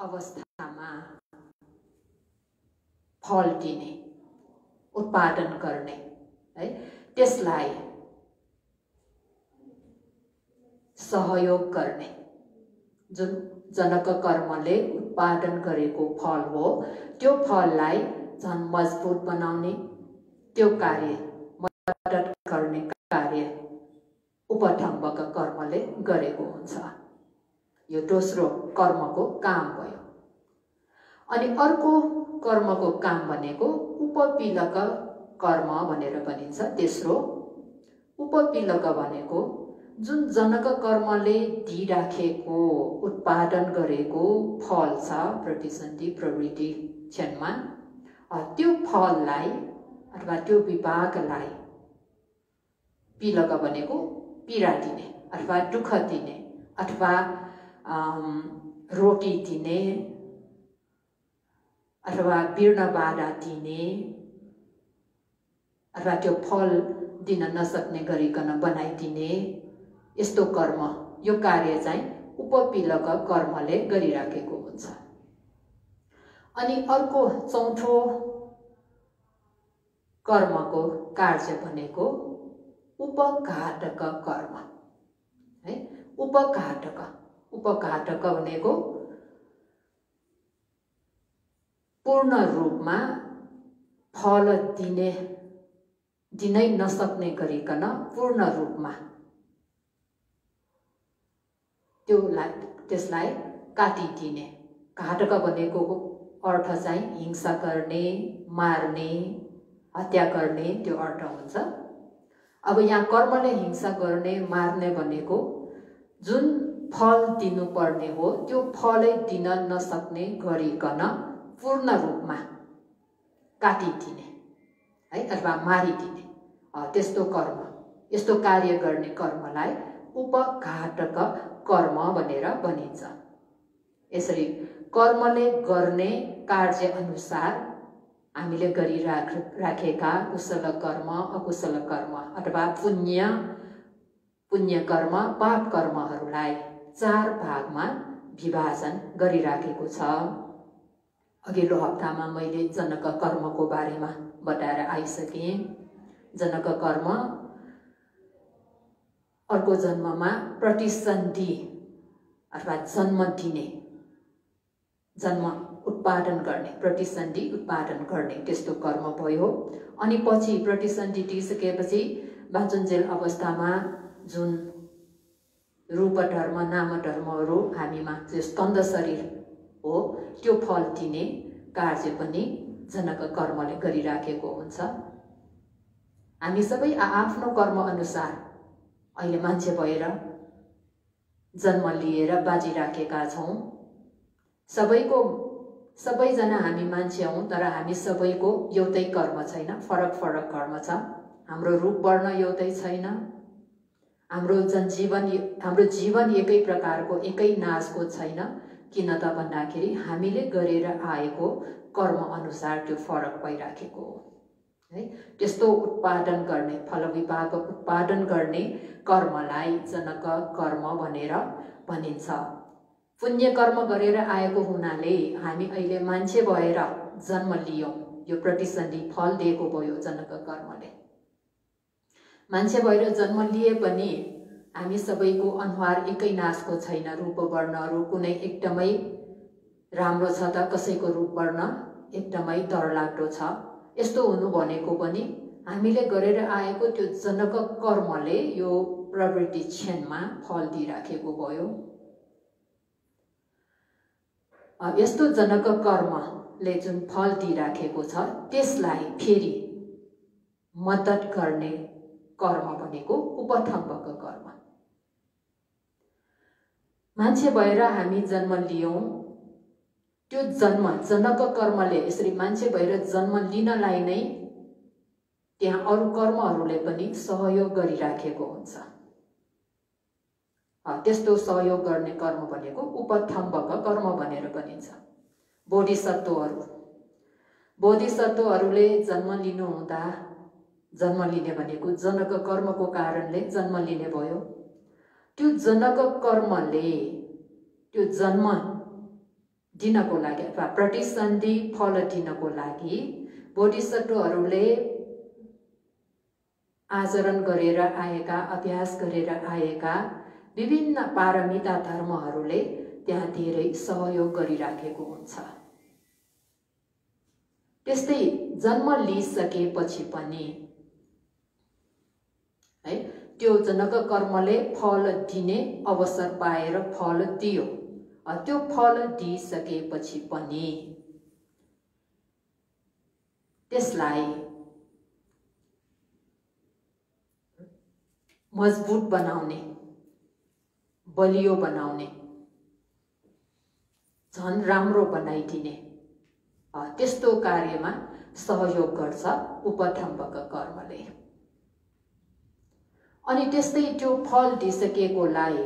अवस्थामा फल दिने, उत्पादन गर्ने है, त्यसलाई सहयोग गर्ने, जुन जनक कर्मले उत्पादन गरेको फल हो त्यो फललाई झन् मजबुत बनाउने, त्यो कार्य मद्दत गर्ने कार्य उपथम्बक कर्मले गरेको हुन्छ। यो दोस्रो कर्मको काम भयो। अनि अर्को कर्मको काम भनेको उपपीलक कर्म भनेर भनिन्छ। तेस्रो उपपीलक भनेको जुन जनक कर्मले दिइराखेको उत्पादन गरेको फल छ प्रतिसन्धि प्रवृत्ति क्षणमा, त्यो फललाई अथवा त्यो विभागलाई, पीलक भनेको पीडा दिने अथवा दुःख दिने अथवा रोटी दिने अथवा विघ्न बाधा दिने अथवा त्यो फल दिन नसक्ने गरिकन बनाइदिने, यस्तो कर्म, यो कार्य चाहिँ उपपीलक कर्मले गरिराखेको हुन्छ। अनि अर्को चौथो कर्मको कार्य भनेको उपघातक कर्म है। उपघातक भनेको पूर्ण रूपमा फल दिनै नसक्ने गरिकन पूर्ण रूपमा त्यसलाई काटिदिने। घातक भनेको अर्थ चाहिँ हिंसा गर्ने, मार्ने, हत्या गर्ने, त्यो अर्थ हुन्छ। अब यहाँ कर्मले हिंसा गर्ने, मार्ने भनेको जुन फल दिनुपर्ने हो त्यो फलै दिन नसक्ने गरिकन पूर्ण रूपमा काटिदिने है, अथवा मारिदिने, त्यस्तो कर्म, यस्तो कार्य गर्ने कर्मलाई उपघातक कर्म भनेर भनिन्छ। यसरी कर्मले गर्ने कार्य अनुसार हामीले गरिराखेका कुशल कर्म, अकुशल कर्म अथवा पुण्य कर्म, पाप कर्महरूलाई 4 भागमा विभाजन गरिराखेको छ। अघिल्लो हप्तामा मैले जनक कर्मको बारेमा बताएर आइसकेँ। जनक कर्म अर्को जन्ममा प्रतिसन्धि अथवा जन्म दिने, जन्म उत्पादन गर्ने, प्रतिसन्धि उत्पादन गर्ने, त्यस्तो कर्म भयो। अनि पछि प्रतिसन्धि दिइसकेपछि बाँचुन्जेल अवस्थामा जुन रूप धर्म, नाम धर्महरू हामीमा जो स्कन्द शरीर हो त्यो फल दिने कार्य पनि जनक कर्मले गरिराखेको हुन्छ। हामी सबै आफ्नो कर्म अनुसार अहिले मान्छे भएर जन्म लिएर बाजिराखेका छौँ। सबैजना हामी मान्छे हौँ, तर हामी सबैको एउटै कर्म छैन, फरक फरक कर्म छ। हाम्रो रूप वर्ण एउटै छैन, हाम्रो जीवन एकै प्रकारको, एकै नासको छैन। किन त भन्दाखेरि हामीले गरेर आएको कर्म अनुसार त्यो फरक भइराखेको हो है। त्यस्तो उत्पादन गर्ने, फल विभाग उत्पादन गर्ने कर्मलाई जनक कर्म भनेर भनिन्छ। पुण्य कर्म गरेर आएको हुनाले हामी अहिले मान्छे भएर जन्म लियौँ, यो प्रतिसन्धि फल दिएको भयो जनक कर्मले। मान्छे भएर जन्म लिए पनि हामी सबैको अनुहार एकै नासको छैन, रूप वर्णहरू कुनै एकदमै राम्रो छ त कसैको रूप वर्ण एकदमै डरलाग्दो छ। यस्तो हुनु भनेको पनि हामीले गरेर आएको त्यो जनक कर्मले यो प्रवृत्ति क्षणमा फल दिइराखेको भयो। यस्तो जनक कर्मले जुन फल दिइराखेको छ त्यसलाई फेरि मद्दत गर्ने कर्म भनेको उपथम्बक कर्म। मान्छे भएर हामी जन्म लियौँ, त्यो जन्म जनक कर्मले यसरी मान्छे भएर जन्म लिनलाई नै त्यहाँ अरू कर्महरूले पनि सहयोग गरिराखेको हुन्छ। त्यस्तो सहयोग गर्ने कर्म भनेको उपथम्बक कर्म भनेर भनिन्छ। बोधिसत्वहरूले जन्म लिनुहुँदा, जन्म लिने भनेको जनक कर्मको कारणले जन्म लिने भयो। त्यो जनक कर्मले त्यो जन्म दिनको लागि अथवा प्रतिसन्धि फल दिनको लागि बोधिसत्वहरूले आचरण गरेर आएका, अभ्यास गरेर आएका विभिन्न पारमिता धर्महरूले त्यहाँ धेरै सहयोग गरिराखेको हुन्छ। त्यस्तै जन्म लिइसकेपछि पनि है त्यो जनक कर्मले फल दिने अवसर पाएर फल दियो। त्यो फल दिइसकेपछि पनि त्यसलाई मजबुत बनाउने, बलियो बनाउने, झन् राम्रो बनाइदिने त्यस्तो कार्यमा सहयोग गर्छ उपठम्बक कर्मले। अनि त्यस्तै त्यो फल दिइसकेकोलाई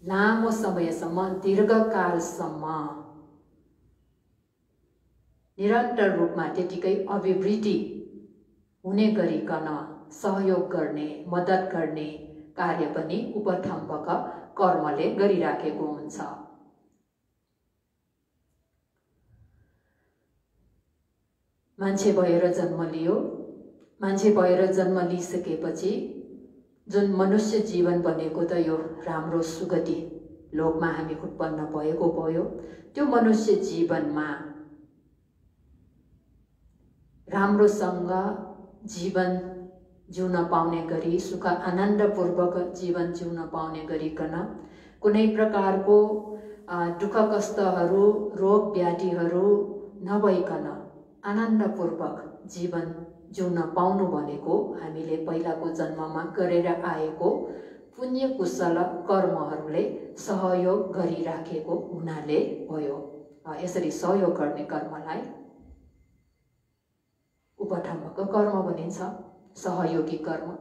लामो समयसम्म, दीर्घकालसम्म निरन्तर रूपमा त्यतिकै अभिवृद्धि हुने गरिकन सहयोग गर्ने, मद्दत गर्ने कार्य पनि उपठम्बक कर्मले गरिराखेको हुन्छ। मान्छे भएर जन्म लियो, मान्छे भएर जन्म लिइसकेपछि जुन मनुष्य जीवन बनेको त यो राम्रो सुगति लोकमा हामी उत्पन्न भएको भयो। त्यो मनुष्य जीवनमा राम्रोसँग जीवन जिउन पाउने गरी, सुख आनन्दपूर्वक जीवन जिउन पाउने गरिकन कुनै प्रकारको दुःख कष्टहरू, रोग व्याधिहरू नभइकन आनन्दपूर्वक जीवन जिउन पाउनु भनेको हामीले पहिलाको जन्ममा गरेर आएको पुण्य कुशल कर्महरूले सहयोग गरिराखेको हुनाले भयो। यसरी सहयोग गर्ने कर्मलाई उपठम्बक कर्म भनिन्छ, सहयोगी कर्म।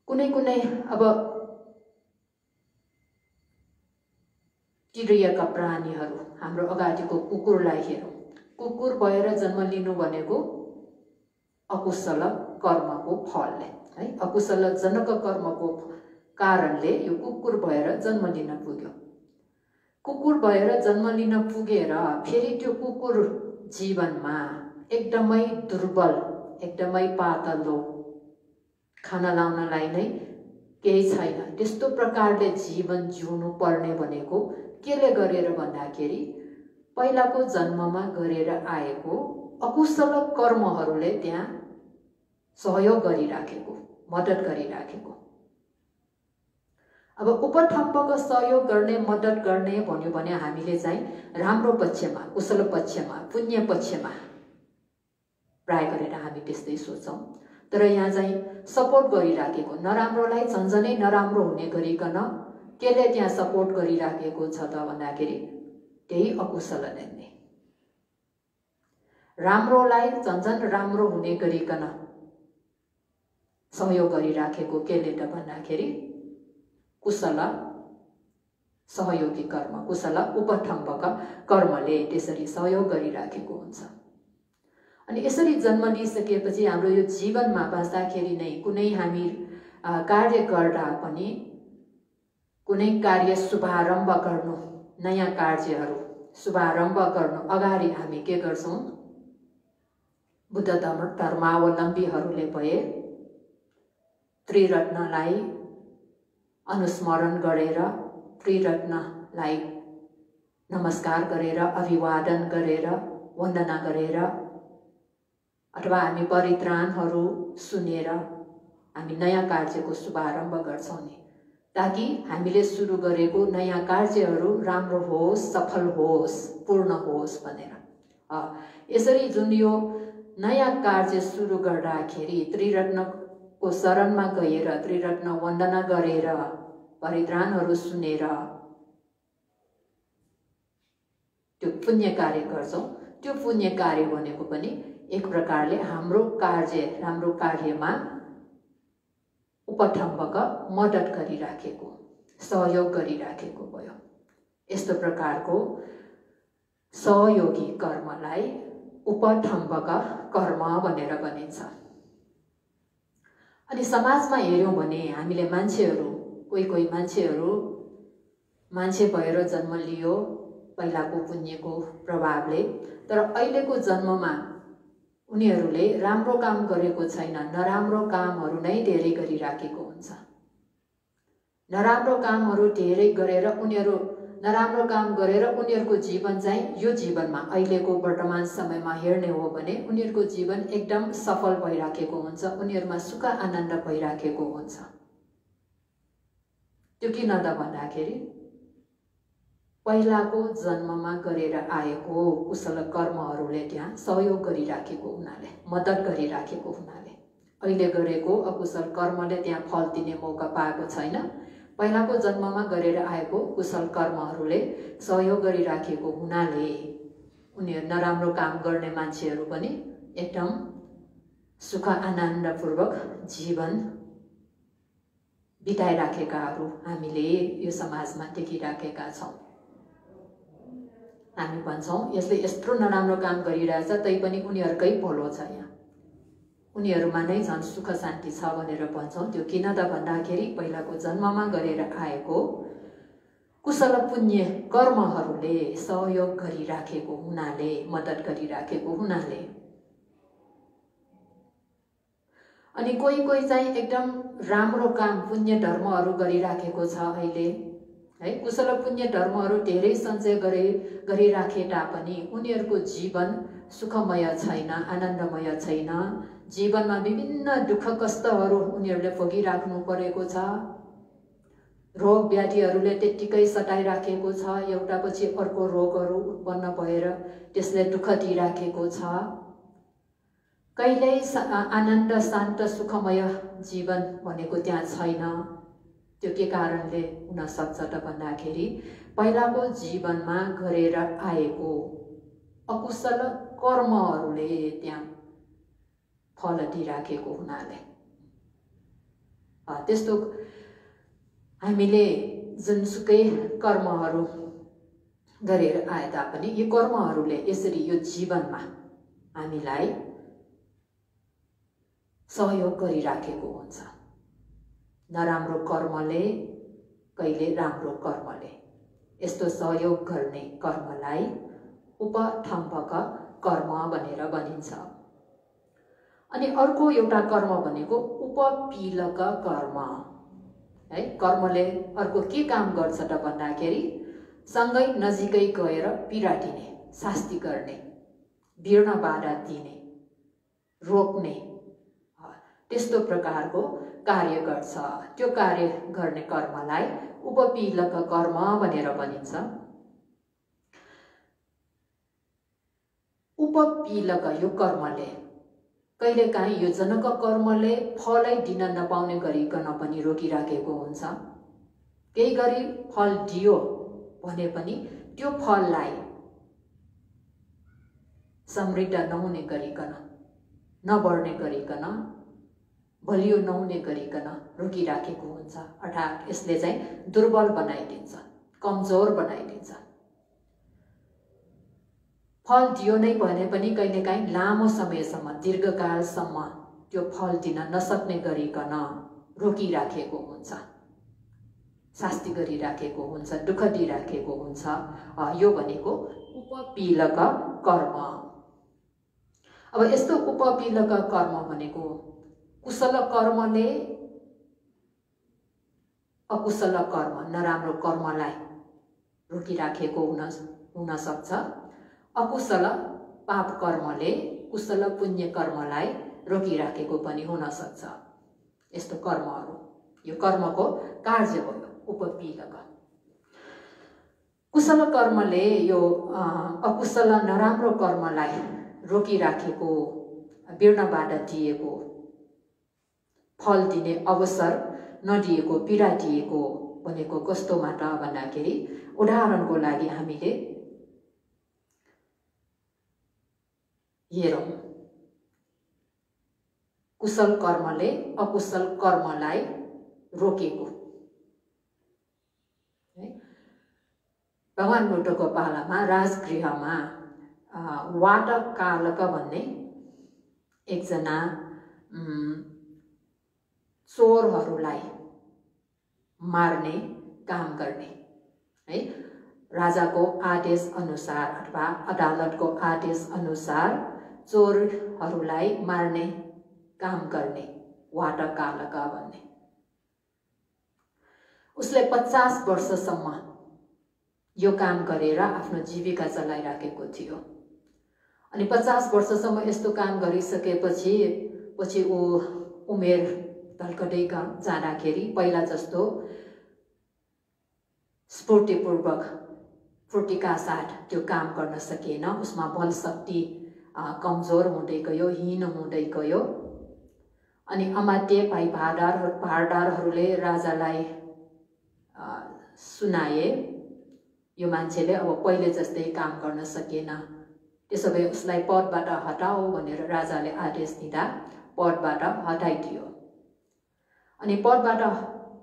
कुनै कुनै अब तिर्यका प्राणीहरू, हाम्रो अगाडिको कुकुरलाई हेरौँ। कुकुर भएर जन्म लिनु भनेको अकुशल कर्मको फलले है, अकुशल जनक कर्मको कारणले यो कुकुर भएर जन्म लिन पुग्यो। कुकुर भएर जन्म लिन पुगेर फेरि त्यो कुकुर जीवनमा एकदमै दुर्बल, एकदमै पातलो, खाना लाउनलाई नै केही छैन, त्यस्तो प्रकारले जीवन जिउनु पर्ने भनेको केले गरेर भन्दाखेरि पहिलाको जन्ममा गरेर आएको अकुशल कर्महरूले त्यहाँ सहयोग गरिराखेको, मद्दत गरिराखेको। अब उपठम्बक सहयोग गर्ने, मद्दत गर्ने भन्यो भने हामीले चाहिँ राम्रो पक्षमा, कुशल पक्षमा, पुण्य पक्षमा प्राय गरेर हामी त्यस्तै सोच्छौँ। तर यहाँ चाहिँ सपोर्ट गरिराखेको, नराम्रोलाई झन्झनै नराम्रो हुने गरिकन केले त्यहाँ सपोर्ट गरिराखेको छ त भन्दाखेरि त्यही अकुशल नै। राम्रोलाई झन्झन राम्रो हुने गरिकन सहयोग गरिराखेको केले त भन्दाखेरि कुशल सहयोगी कर्म, कुशल उपठम्बक कर्मले त्यसरी सहयोग गरिराखेको हुन्छ। अनि यसरी जन्म लिइसकेपछि हाम्रो यो जीवनमा बाँच्दाखेरि नै कुनै हामी कार्य गर्दा पनि, कुनै कार्य शुभारम्भ गर्नु, नयाँ कार्यहरू शुभारम्भ गर्नु अगाडि हामी के गर्छौँ? बुद्ध धर्मावलम्बीहरूले भए त्रिरत्नलाई अनुस्मरण गरेर, त्रिरत्नलाई नमस्कार गरेर, अभिवादन गरेर, वन्दना गरेर, अथवा हामी परित्राणहरू सुनेर हामी नयाँ कार्यको शुभारम्भ गर्छौँ नि, ताकि हामीले सुरु गरेको नयाँ कार्यहरू राम्रो होस्, सफल होस्, पूर्ण होस् भनेर। यसरी जुन यो नयाँ कार्य सुरु गर्दाखेरि त्रिरत्नको शरणमा गएर, त्रिरत्न वन्दना गरेर, परित्राणहरू सुनेर त्यो पुण्य कार्य गर्छौँ। त्यो पुण्य कार्य भनेको पनि एक प्रकारले हाम्रो कार्य, राम्रो कार्यमा उपठम्बक मद्दत गरिराखेको, सहयोग गरिराखेको भयो। यस्तो प्रकारको सहयोगी कर्मलाई उपठम्बक कर्म भनेर भनिन्छ। अनि समाजमा हेर्यौँ भने हामीले मान्छेहरू, कोही कोही मान्छेहरू मान्छे भएर जन्म लियो पहिलाको पुण्यको प्रभावले, तर अहिलेको जन्ममा उनीहरूले राम्रो काम गरेको छैन, नराम्रो कामहरू नै धेरै गरिराखेको हुन्छ। नराम्रो कामहरू धेरै गरेर उनीहरू नराम्रो काम गरेर उनीहरूको जीवन चाहिँ यो जीवनमा अहिलेको वर्तमान समयमा हेर्ने हो भने उनीहरूको जीवन एकदम सफल भइराखेको हुन्छ, उनीहरूमा सुख आनन्द भइराखेको हुन्छ। त्यो किन त भन्दाखेरि पहिलाको जन्ममा गरेर आएको कुशल कर्महरूले त्यहाँ सहयोग गरिराखेको हुनाले, मद्दत गरिराखेको हुनाले अहिले गरेको अकुशल कर्मले त्यहाँ फल दिने मौका पाएको छैन। पहिलाको जन्ममा गरेर आएको कुशल कर्महरूले सहयोग गरिराखेको हुनाले उनीहरू नराम्रो काम गर्ने मान्छेहरू पनि एकदम सुख आनन्दपूर्वक जीवन बिताइराखेकाहरू हामीले यो समाजमा देखिराखेका छौँ। हामी भन्छौँ यसले यत्रो नराम्रो काम गरिरहेछ तैपनि उनीहरूकै भलो छ, यहाँ उनीहरूमा नै झन् सुख शान्ति छ भनेर भन्छौँ। त्यो किन त भन्दाखेरि पहिलाको जन्ममा गरेर आएको कुशल पुण्य कर्महरूले सहयोग गरिराखेको हुनाले, मद्दत गरिराखेको हुनाले। अनि कोही कोही चाहिँ एकदम राम्रो काम पुण्य धर्महरू गरिराखेको छ अहिले है। कुशल पुण्य धर्महरू धेरै सञ्चय गरिराखे तापनि उनीहरूको जीवन सुखमय छैन, आनन्दमय छैन। जीवनमा विभिन्न दुःख कष्टहरू उनीहरूले भोगिराख्नु परेको छ। रोग व्याधिहरूले त्यत्तिकै सताइराखेको छ, एउटापछि अर्को रोगहरू उत्पन्न भएर त्यसले दुःख दिइराखेको छ। कहिल्यै आनन्द शान्त सुखमय जीवन भनेको त्यहाँ छैन। त्यो के कारणले हुन सक्छ त भन्दाखेरि पहिलाको जीवनमा गरेर आएको अकुशल कर्महरूले त्यहाँ फल दिइराखेको हुनाले। त्यस्तो हामीले जुनसुकै कर्महरू गरेर आए तापनि यो कर्महरूले यसरी यो जीवनमा हामीलाई सहयोग गरिराखेको हुन्छ। नराम्रो कर्मले कहिले राम्रो कर्मले यस्तो सहयोग गर्ने कर्मलाई उपथम्भक कर्म भनेर भनिन्छ। अनि अर्को एउटा कर्म भनेको उपपीलक कर्म है। कर्मले अर्को के काम गर्छ त भन्दाखेरि सँगै नजिकै गएर पीडा दिने, शास्ति गर्ने, भिड्न बाधा दिने, रोक्ने त्यस्तो प्रकारको कार्य गर्छ। त्यो कार्य गर्ने कर्मलाई उपपीलक कर्म भनेर भनिन्छ। उपपीलक यो कर्मले कहिलेकाहीँ यो जनक कर्मले फलै दिन नपाउने गरिकन पनि रोकिराखेको हुन्छ। केही गरी फल दियो भने पनि त्यो फललाई समृद्ध नहुने गरिकन, नबढ्ने गरिकन, बलियो नहुने गरिकन रोकिराखेको हुन्छ। अर्थात् यसले चाहिँ दुर्बल बनाइदिन्छ, कमजोर बनाइदिन्छ। फल दियो नै भने पनि कहिलेकाहीँ लामो समयसम्म, दीर्घकालसम्म त्यो फल दिन नसक्ने गरिकन रोकिराखेको हुन्छ, शास्ति गरिराखेको हुन्छ, दुःख दिइराखेको हुन्छ। यो भनेको उपपीलक कर्म। अब यस्तो उपपीलक कर्म भनेको कुशल कर्मले अकुशल कर्म, नराम्रो कर्मलाई रोकिराखेको हुन सक्छ। अकुशल पाप कर्मले कुशल पुण्य कर्मलाई रोकिराखेको पनि हुन सक्छ। यस्तो कर्महरू, यो कर्मको कार्य भयो उपपीलक। कुशल कर्मले यो अकुशल नराम्रो कर्मलाई रोकिराखेको, भिड्न बाधा दिएको, फल दिने अवसर नदिएको, पीडा दिएको भनेको कस्तोमा त भन्दाखेरि उदाहरणको लागि हामीले हेरौँ। कुशल कर्मले अकुशल कर्मलाई रोकेको है। भगवान बुद्धको पालामा राजगृहमा वाटकालक भन्ने एकजना चोरहरूलाई मार्ने काम गर्ने है। राजाको आदेश अनुसार अथवा अदालतको आदेश अनुसार चोरहरूलाई मार्ने काम गर्ने वाटकालक भन्ने। उसले 50 वर्षसम्म यो काम गरेर आफ्नो जीविका चलाइराखेको थियो। अनि 50 वर्षसम्म यस्तो काम गरिसकेपछि ऊ उमेर ढल्कदै जाँदाखेरि पहिला जस्तो स्फूर्तिपूर्वक फुर्तिका साथ त्यो काम गर्न सकेन। उसमा बलशक्ति कमजोर हुँदै गयो, हीन हुँदै गयो। अनि अमात्य भाइ भारदारहरूले राजालाई सुनाए यो मान्छेले अब पहिले जस्तै काम गर्न सकेन, त्यसो भए उसलाई पदबाट हटाऊ भनेर राजाले आदेश दिँदा पदबाट हटाइदियो। अनि पदबाट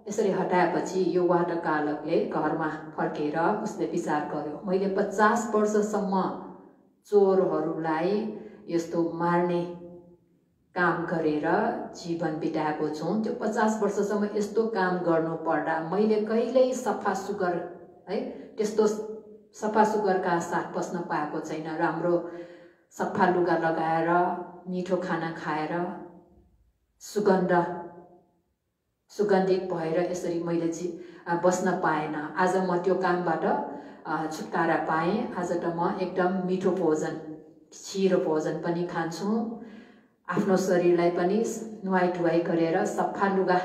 यसरी हटाएपछि यो वाटकालकले घरमा फर्केर उसले विचार गर्यो, मैले 50 वर्षसम्म चोरहरूलाई यस्तो मार्ने काम गरेर जीवन बिताएको छु। त्यो 50 वर्षसम्म यस्तो काम गर्नु पर्दा मैले कहिल्यै सफा सुग्घर है त्यस्तो सफा सुग्घरका साथ बस्न पाएको छैन। राम्रो सफा लुगा लगाएर मिठो खाना खाएर सुगन्धित भएर यसरी मैले बस्न पाएन। आज म त्यो कामबाट छुटकारा पाएँ। आज त म एकदम मिठो भोजन, छिरो भोजन पनि खान्छु, आफ्नो शरीरलाई पनि नुहाई धुवाई गरेर सफा लुगा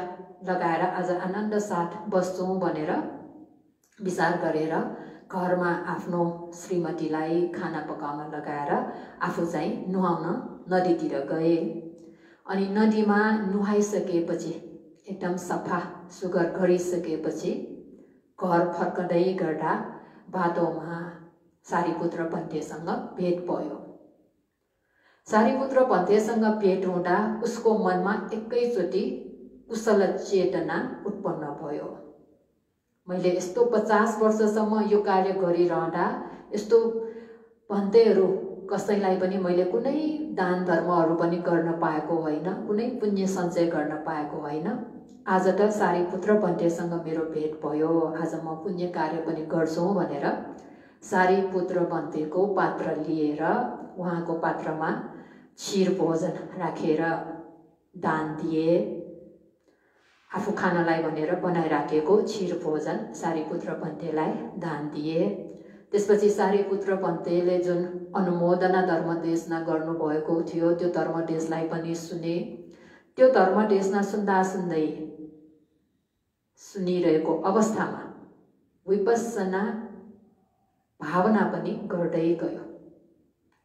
लगाएर आज आनन्द साथ बस्छु भनेर विचार गरेर घरमा आफ्नो श्रीमतीलाई खाना पकाउन लगाएर आफू चाहिँ नुहाउन नदीतिर गए। अनि नदीमा नुहाइसकेपछि एकदम सफा सुग्घर गरिसकेपछि घर फर्कँदै गर्दा बाटोमा सारीपुत्र भन्तेसँग भेट भयो। सारीपुत्र भन्तेसँग भेट हुँदा उसको मनमा एकैचोटि कुशल चेतना उत्पन्न भयो। मैले यस्तो 50 वर्षसम्म यो कार्य गरिरहँदा यस्तो भन्तेहरू कसैलाई पनि मैले कुनै दान धर्महरू पनि गर्न पाएको होइन, कुनै पुण्य सञ्चय गर्न पाएको होइन। आज त सारीपुत्र भन्तेसँग मेरो भेट भयो, आज म पुण्य कार्य पनि गर्छु भनेर सारीपुत्र भन्तेको पात्र लिएर उहाँको पात्रमा क्षीर भोजन राखेर दान दिए। आफू खानलाई भनेर बनाइराखेको क्षीर भोजन सारीपुत्र भन्तेलाई दान दिए। त्यसपछि सारीपुत्र भन्तेले जुन अनुमोदना धर्मदेशना गर्नुभएको थियो त्यो धर्मदेशलाई पनि सुने। त्यो धर्मदेशना सुन्दै सुनिरहेको अवस्थामा विपस्सना भावना पनि गर्दै गयो।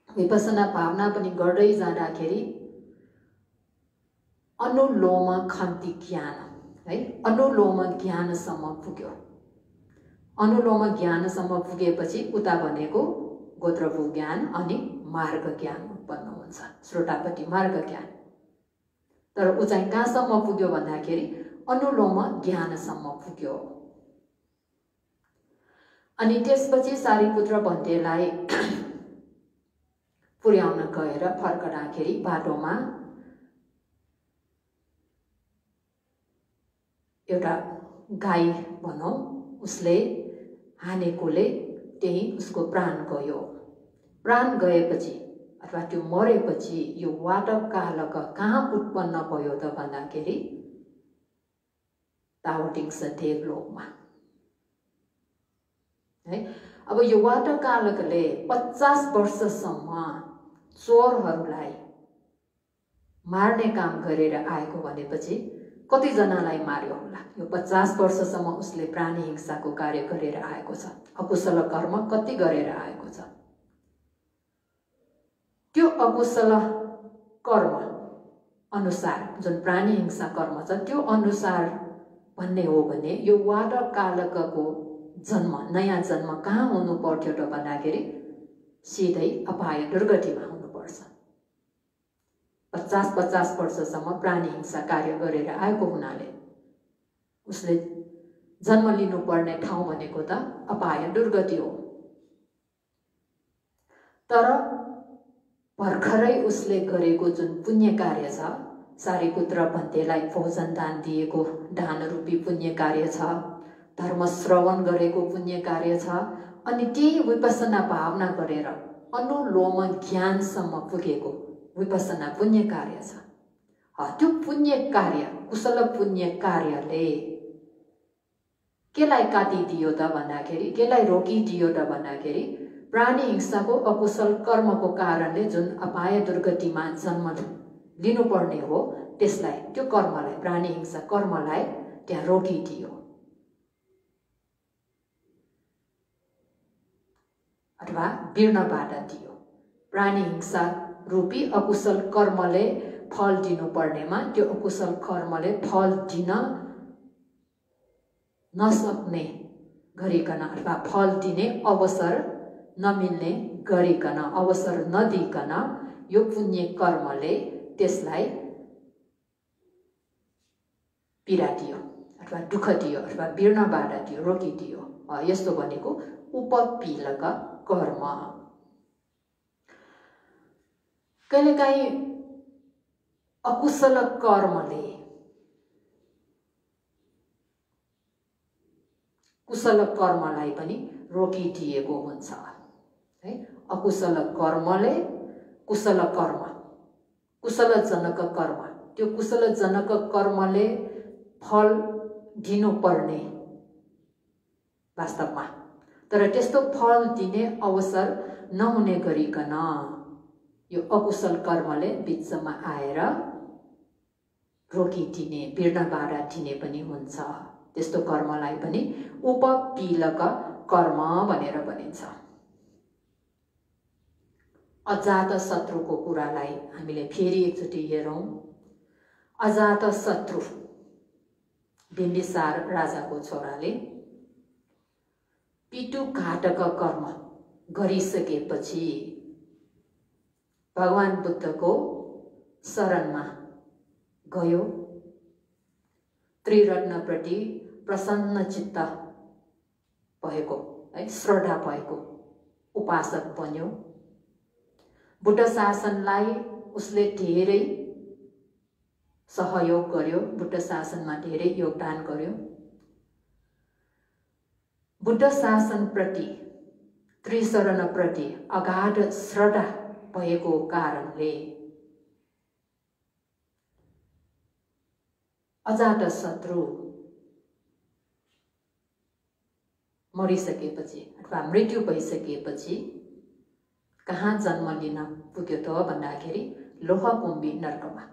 विपस्सना भावना पनि गर्दै जाँदाखेरि अनुलोम खन्ती ज्ञान है, अनुलोम ज्ञानसम्म पुग्यो। अनुलोम ज्ञानसम्म पुगेपछि उता भनेको गोत्रभू ज्ञान अनि मार्ग ज्ञान उत्पन्न हुन्छ, श्रोतापट्टि मार्ग ज्ञान। तर ऊ चाहिँ कहाँसम्म पुग्यो भन्दाखेरि अनुलोम ज्ञानसम्म पुग्यो। अनि त्यसपछि सारीपुत्र भन्तेलाई पुर्याउन गएर फर्कँदाखेरि बाटोमा एउटा गाई भनौँ उसले हानेकोले त्यही उसको प्राण गयो। प्राण गएपछि अथवा त्यो मरेपछि यो वाटकालक कहाँ उत्पन्न भयो त भन्दाखेरि तावटिङ्स देवलोकमा है। अब यो वाटकालकले 50 वर्षसम्म चोरहरूलाई मार्ने काम गरेर आएको भनेपछि कतिजनालाई मार्यो होला? यो 50 वर्षसम्म उसले प्राणी हिंसाको कार्य गरेर आएको छ, अकुशल कर्म कति गरेर आएको छ। त्यो अकुशल कर्म अनुसार जुन प्राणी हिंसा कर्म छ त्यो अनुसार भन्ने हो भने यो वाटकालकको जन्म, नयाँ जन्म कहाँ हुनु पर्थ्यो त भन्दाखेरि सिधै अपाय दुर्गतिमा हुनुपर्छ। 50 वर्षसम्म प्राणी हिंसा कार्य गरेर आएको हुनाले उसले जन्म लिनुपर्ने ठाउँ भनेको त अपाय दुर्गति हो। तर भर्खरै उसले गरेको जुन पुण्य कार्य छ, सारीपुत्र भन्तेलाई भोजन दान दिएको दान रूपी पुण्य कार्य छ, धर्म श्रवण गरेको पुण्य कार्य छ। अनि त्यही विपसना भावना गरेर अनुलोम ज्ञानसम्म पुगेको विपसना पुण्य कार्य छ। त्यो पुण्य कार्य, कुशल पुण्य कार्यले केलाई काटिदियो त भन्दाखेरि, केलाई रोकिदियो त भन्दाखेरि, प्राणी हिंसाको अकुशल कर्मको कारणले जुन अपाय दुर्गतिमा जन्म लिनुपर्ने हो त्यसलाई, त्यो कर्मलाई, प्राणी हिंसा कर्मलाई त्यहाँ रोकिदियो अथवा बिर्नबाट दियो। प्राणी हिंसा रूपी अकुशल कर्मले फल दिनुपर्नेमा त्यो अकुशल कर्मले फल दिन नसक्ने गरिकन अथवा फल दिने अवसर नमिल्ने गरिकन, अवसर नदिकन यो पुण्य कर्मले त्यसलाई पीडा दियो अथवा दुःख दियो अथवा बिर्नबाट दियो, रोकिदियो। यस्तो भनेको उपपीलक कर्म। कहिलेकाहीँ अकुशल कर्मले कुशल कर्मलाई पनि रोकिदिएको हुन्छ है। अकुशल कर्मले कुशल कर्म, कुशलजनक कर्म, त्यो कुशलजनक कर्मले फल दिनुपर्ने वास्तवमा, तर त्यस्तो फल दिने अवसर नहुने गरिकन यो अकुशल कर्मले बिचमा आएर रोकिदिने, बिर्नबाधा दिने पनि हुन्छ। त्यस्तो कर्मलाई पनि उपपीलक कर्म भनेर भनिन्छ। अजात शत्रुको कुरालाई हामीले फेरि एकचोटि हेरौं। अजात शत्रु बिम्बिसार राजाको छोराले पितुघातक कर्म गरिसकेपछि भगवान बुद्धको शरणमा गयो। त्रिरत्नप्रति प्रसन्न चित्त भएको है, श्रद्धा भएको उपासक बन्यो। बुद्ध शासनलाई उसले धेरै सहयोग गर्यो, बुद्ध शासनमा धेरै योगदान गर्यो। बुद्ध शासनप्रति, त्रिशरणप्रति अगाध श्रद्धा भएको कारणले अजात शत्रु मरिसकेपछि अथवा मृत्यु भइसकेपछि कहाँ जन्म लिन पुग्यो त भन्दाखेरि लोहकुम्बी नर्कमा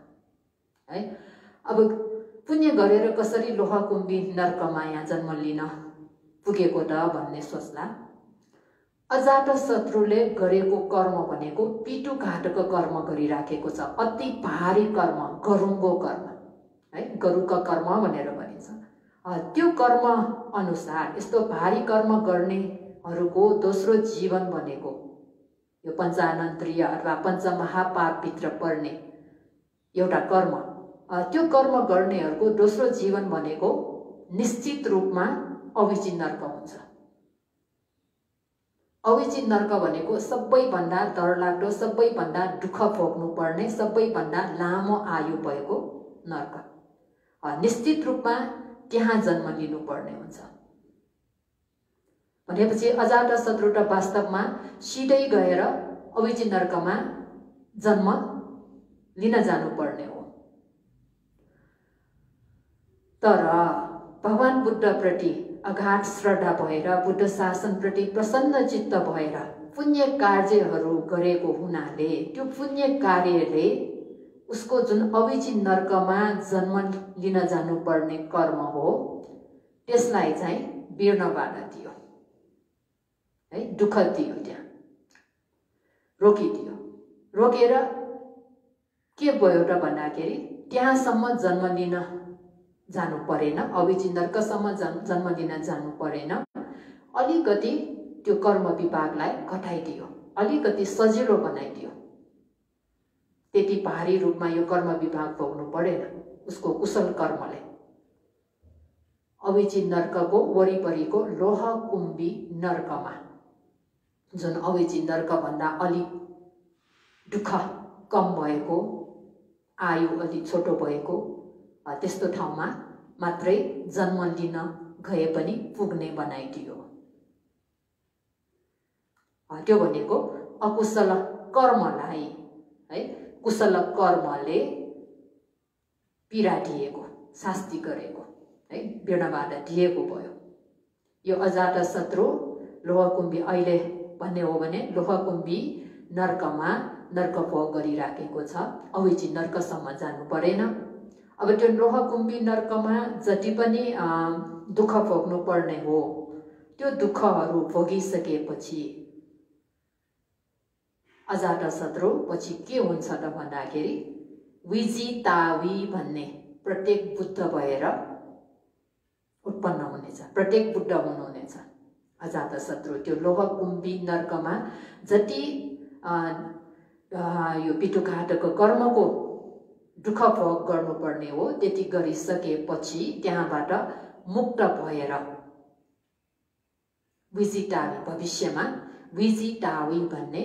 है। अब पुण्य गरेर कसरी लोहकुम्बी नर्कमा यहाँ जन्म लिन पुगेको त भन्ने सोच्ला। अजात शत्रुले गरेको कर्म भनेको पितुघातक कर्म गरिराखेको छ। अति भारी कर्म, गरुङ्गो कर्म है, गरुका कर्म भनेर भनिन्छ। त्यो कर्म अनुसार यस्तो भारी कर्म गर्नेहरूको दोस्रो जीवन भनेको यो पञ्चानन्तरीय अथवा पञ्चमहापापभित्र पर्ने एउटा कर्म। त्यो कर्म गर्नेहरूको दोस्रो जीवन भनेको निश्चित रूपमा अविची नर्क हुन्छ। अविची नर्क भनेको सबैभन्दा डरलाग्दो, सबैभन्दा दुःख भोग्नु पर्ने, सबैभन्दा लामो आयु भएको नर्क। निश्चित रूपमा त्यहाँ जन्म लिनुपर्ने हुन्छ। भनेपछि अजात शत्रु त वास्तवमा सिधै गएर अविची नर्कमा जन्म लिन जानुपर्ने हो। तर भगवान बुद्धप्रति अगाध श्रद्धा भएर, बुद्ध शासनप्रति प्रसन्न चित्त भएर पुण्य कार्यहरू गरेको हुनाले त्यो पुण्य कार्यले उसको जुन अविची नर्कमा जन्म लिन जानुपर्ने कर्म हो त्यसलाई चाहिँ बिर्नबाट दियो है, दुःख दियो, त्यहाँ रोकिदियो। रोकेर के भयो त भन्दाखेरि त्यहाँसम्म जन्म लिन जानु परेन, अविची नर्कसम्म जन्म लिन जानु परेन। अलिकति त्यो कर्म विभागलाई घटाइदियो, अलिकति सजिलो बनाइदियो। त्यति भारी रूपमा यो कर्म विभाग भोग्नु परेन उसको कुशल कर्मले। अविची नर्कको वरिपरिको लोहकुम्बी नर्कमा, जुन अविची नर्क भन्दा अलि दुःख कम भएको, आयु अलि छोटो भएको त्यस्तो ठाउँमा मात्रै जन्म लिन गए पनि पुग्ने बनाइदियो। त्यो भनेको अकुशल कर्मलाई है कुशल कर्मले पीडा दिएको, शास्ति गरेको है वीणाबाधा दिएको भयो। यो अजातशत्रु लोहकुम्भी अहिले भन्ने हो भने लोहकुम्भी नर्कमा नर्क भोग गरिराखेको छ। अविची नर्कसम्म जानु परेन। अब त्यो लोहकुम्भी नर्कमा जति पनि दुःख भोग्नु पर्ने हो त्यो दुःखहरू भोगिसकेपछि अजातशत्रु पछि के हुन्छ त भन्दाखेरि विजितावी भन्ने प्रत्येक बुद्ध भएर उत्पन्न हुनेछ, प्रत्येक बुद्ध हुनुहुनेछ। अजातशत्रु त्यो लोहकुम्भी नर्कमा जति यो पितृघातको कर्मको दुःख भोग गर्नुपर्ने हो त्यति गरिसकेपछि त्यहाँबाट मुक्त भएर विजितावी भविष्यमा विजितावी भन्ने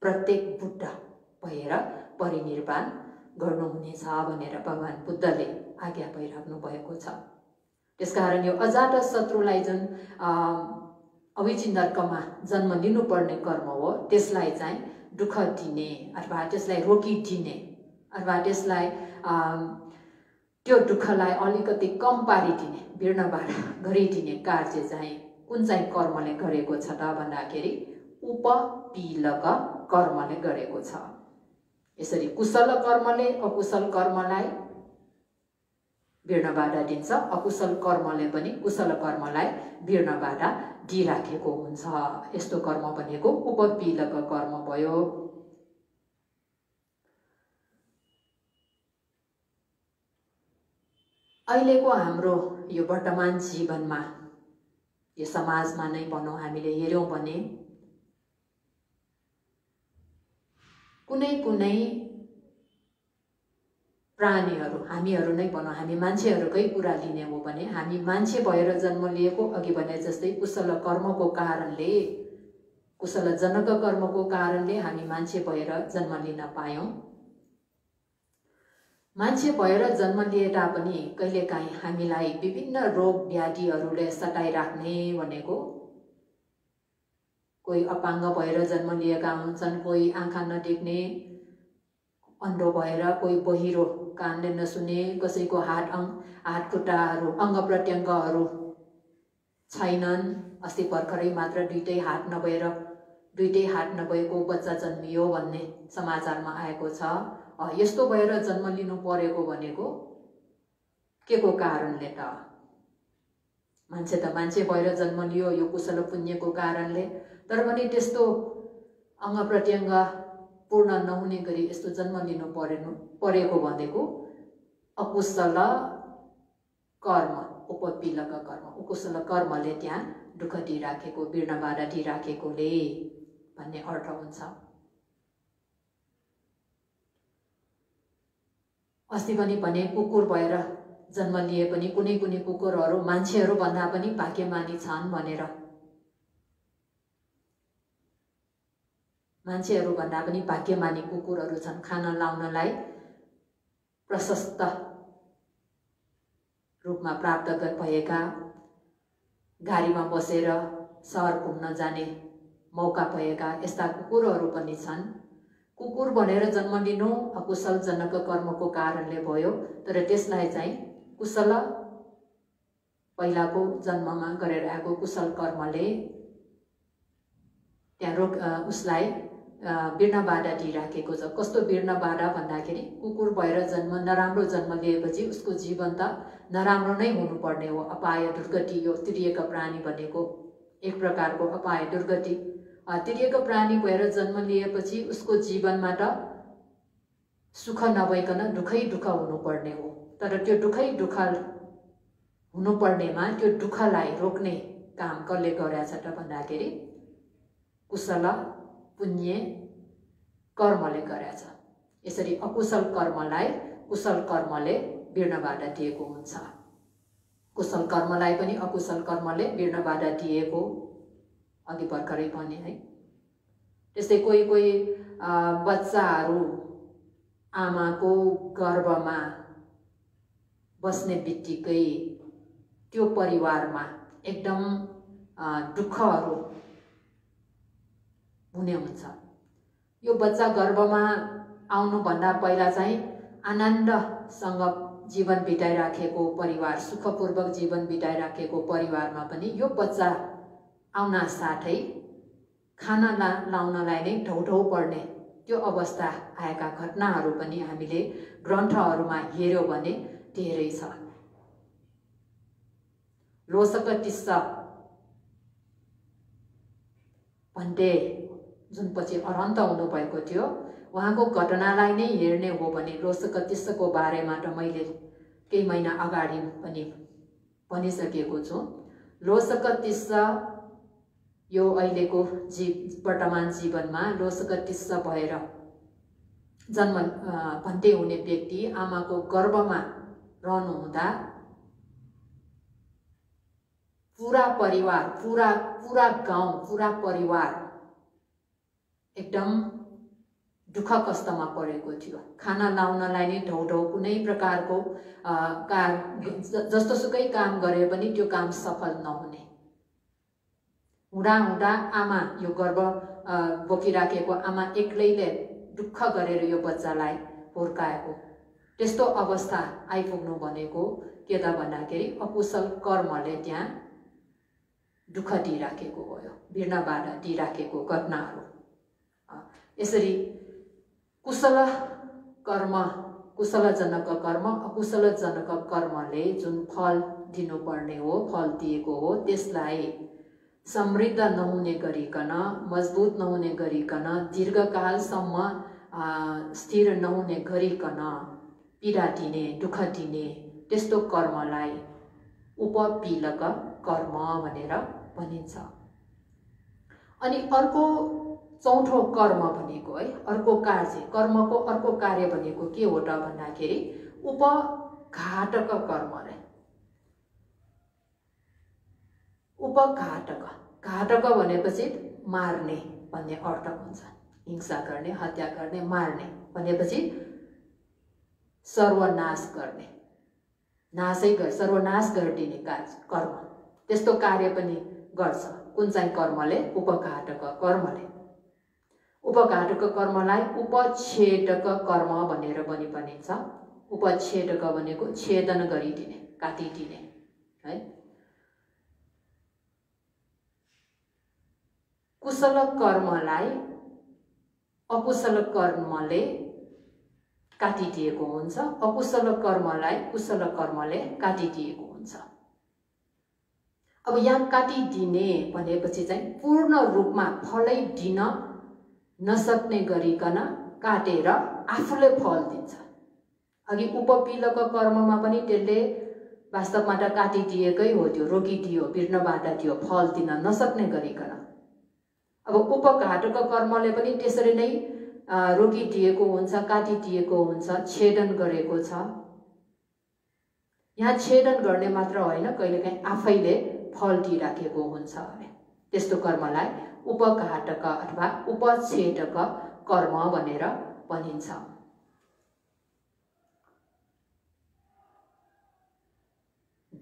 प्रत्येक बुद्ध भएर परिनिर्वाण गर्नुहुनेछ भनेर भगवान बुद्धले आज्ञा भइराख्नु भएको छ। त्यसकारण यो अजातशत्रुलाई जुन अविची नर्कमा जन्म लिनुपर्ने कर्म हो त्यसलाई चाहिँ दुःख दिने अथवा त्यसलाई रोकिदिने अथवा त्यसलाई त्यो दुःखलाई अलिकति कम पारिदिने वीर्णबाधा गरिदिने कार्य चाहिँ कुन चाहिँ कर्मले गरेको छ त भन्दाखेरि उपपीलक कर्मले गरेको छ। यसरी कुशल कर्मले अकुशल कर्मलाई वीर्णबाधा दिन्छ, अकुशल कर्मले पनि कुशल कर्मलाई वीर्णबाधा दिइराखेको हुन्छ। यस्तो कर्म भनेको उपपीलक कर्म भयो। अहिलेको हाम्रो यो वर्तमान जीवनमा यो समाजमा नै भनौँ हामीले हेर्यौं भने कुनै कुनै प्राणीहरू हामीहरू नै भनौँ हामी मान्छेहरूकै कुरा लिने हो भने हामी मान्छे भएर जन्म लिएको अघि भने जस्तै कुशल कर्मको कारणले कुशल जनक कर्मको कारणले हामी मान्छे भएर जन्म लिन पायौं। मान्छे भएर जन्म लिए तापनि कहिलेकाहीँ हामीलाई विभिन्न रोग व्याधिहरूले सताइराख्ने भनेको कोही अपाङ्ग भएर जन्म लिएका हुन्छन्, कोही आँखा नदेख्ने अन्धो भएर, कोही बहिरो कानले नसुने, कसैको हात खुट्टाहरू अङ्ग प्रत्यङ्गहरू छैनन्। अस्ति भर्खरै मात्र दुईटै हात नभएको बच्चा जन्मियो भन्ने समाचारमा आएको छ। यस्तो भएर जन्म लिनु परेको भनेको के को कारणले त? मान्छे त मान्छे भएर जन्म लियो यो कुशल पुण्यको कारणले, तर पनि त्यस्तो अङ्ग प्रत्यङ्ग पूर्ण नहुने गरी यस्तो जन्म लिनु परेको भनेको अकुशल कर्म, उपपीलक कर्म, अकुशल कर्मले त्यहाँ दुःख दिइराखेको, वीर्णबाधा दिइराखेकोले भन्ने अर्थ हुन्छ। अस्ति पनि भने कुकुर भएर जन्म लिए पनि कुनै कुनै कुकुरहरू मान्छेहरू भन्दा पनि भाग्यमानी छन् भनेर, मान्छेहरू भन्दा पनि भाग्यमानी कुकुरहरू छन्। खाना लाउनलाई प्रशस्त रूपमा प्राप्त भएका, गाडीमा बसेर सहर घुम्न जाने मौका भएका यस्ता कुकुरहरू पनि छन्। कुकुर भनेर जन्म लिनु अकुशल जनक कर्मको कारणले भयो, तर त्यसलाई चाहिँ कुशल पहिलाको जन्ममा गरेर आएको कुशल कर्मले त्यहाँ उसलाई वीर्णबाधा दिइराखेको छ। कस्तो वीर्णबाधा भन्दाखेरि कुकुर भएर नराम्रो जन्म लिएपछि उसको जीवन त नराम्रो नै हुनुपर्ने हो। अपाय दुर्गति, यो तिर्यक प्राणी भनेको एक प्रकारको अपाय दुर्गति। तिर्यक प्राणी भएर जन्म लिएपछि उसको जीवनमा त सुख नभइकन दुःखै दुःख हुनुपर्ने हो। तर त्यो दुःखै दुःख हुनुपर्नेमा त्यो दुःखलाई रोक्ने काम कसले गरेछ त भन्दाखेरि कुशल पुण्य कर्मले गरेछ। यसरी अकुशल कर्मलाई कुशल कर्मले वीर्णबाधा दिएको हुन्छ। कुशल कर्मलाई पनि अकुशल कर्मले वीर्णबाधा दिएको अघि भर्खरै भने है। त्यस्तै कोही कोही बच्चाहरू आमाको गर्भमा बस्ने बित्तिकै त्यो परिवारमा एकदम दुःखहरू हुने हुन्छ। यो बच्चा गर्भमा आउनुभन्दा पहिला चाहिँ आनन्दसँग जीवन बिताइराखेको परिवार, सुखपूर्वक जीवन बिताइराखेको परिवारमा पनि यो बच्चा आउन साथै खाना लाउनलाई नै ढौढौ पर्ने त्यो अवस्था आएका घटनाहरू पनि हामीले ग्रन्थहरूमा हेर्यौं भने धेरै छ। लोसक टिस्स भन्टे जुन पछि अरहन्त हुनुभएको थियो, उहाँको घटनालाई नै हेर्ने हो भने लोसक टिस्सको बारेमा त मैले केही महिना अगाडि पनि भनिसकेको छु। लोसक टिस्स यो अहिलेको वर्तमान जीवनमा लोसक टिस्स भएर जन्म भन्टे हुने व्यक्ति आमाको गर्भमा रहनुहुँदा पूरा परिवार, पूरा गाउँ, पूरा परिवार एकदम दुःख कष्टमा परेको थियो। खाना लाउनलाई नै ढौढौ, कुनै प्रकारको जस्तोसुकै काम गरे पनि त्यो काम सफल नहुने। हुँदा आमा, यो गर्भ बोकिराखेको आमा एक्लैले दुःख गरेर यो बच्चालाई हुर्काएको, त्यस्तो अवस्था आइपुग्नु भनेको के त भन्दाखेरि अकुशल कर्मले त्यहाँ दुःख दिइराखेको भयो, वीर्णबाधा दिइराखेको घटनाहरू। यसरी कुशल कर्म, कुशलजनक कर्म, अकुशलजनक कर्मले जुन फल दिनुपर्ने हो, फल दिएको हो, त्यसलाई समृद्ध नहुने गरिकन, मजबुत नहुने गरिकन, दीर्घकालसम्म स्थिर नहुने गरिकन पीडा दिने, दुःख दिने त्यस्तो कर्मलाई उपपीलक कर्म भनेर भनिन्छ। अनि अर्को चौथो कर्म भनेको है, अर्को कार्य, कर्मको अर्को कार्य भनेको के हो त भन्दाखेरि उपघातक कर्मले। उपघातक, घातक भनेपछि मार्ने भन्ने अर्थ हुन्छ। हिंसा गर्ने, हत्या गर्ने, मार्ने भनेपछि सर्वनाश गर्ने, नाशै गर् सर्वनाश गरिदिने कर्म, त्यस्तो कार्य पनि गर्छ। कुन चाहिँ कर्मले? उपघातक कर्मले। उपघातक कर्मलाई उपछेदक कर्म भनेर पनि भनिन्छ। उपछेदक भनेको छेदन गरिदिने, काटिदिने है। कुशल कर्मलाई अकुशल कर्मले काटिदिएको हुन्छ, अकुशल कर्मलाई कुशल कर्मले काटिदिएको हुन्छ। अब यहाँ काटिदिने भनेपछि चाहिँ पूर्ण रूपमा फलै दिन नसक्ने गरिकन काटेर आफूले फल दिन्छ। अघि उपपीलक कर्ममा पनि त्यसले वास्तवमा त काटिदिएकै हो, त्यो रोकिदियो, वीर्णबाधा दियो, फल दिन नसक्ने गरिकन। अब उपघातक कर्मले पनि त्यसरी नै रोकिदिएको हुन्छ, काटिदिएको हुन्छ, छेदन गरेको छ। यहाँ छेदन गर्ने मात्र होइन, कहिलेकाहीँ आफैले फल दिइराखेको हुन्छ भने त्यस्तो कर्मलाई उपघातक अथवा उपछेदक कर्म भनेर भनिन्छ।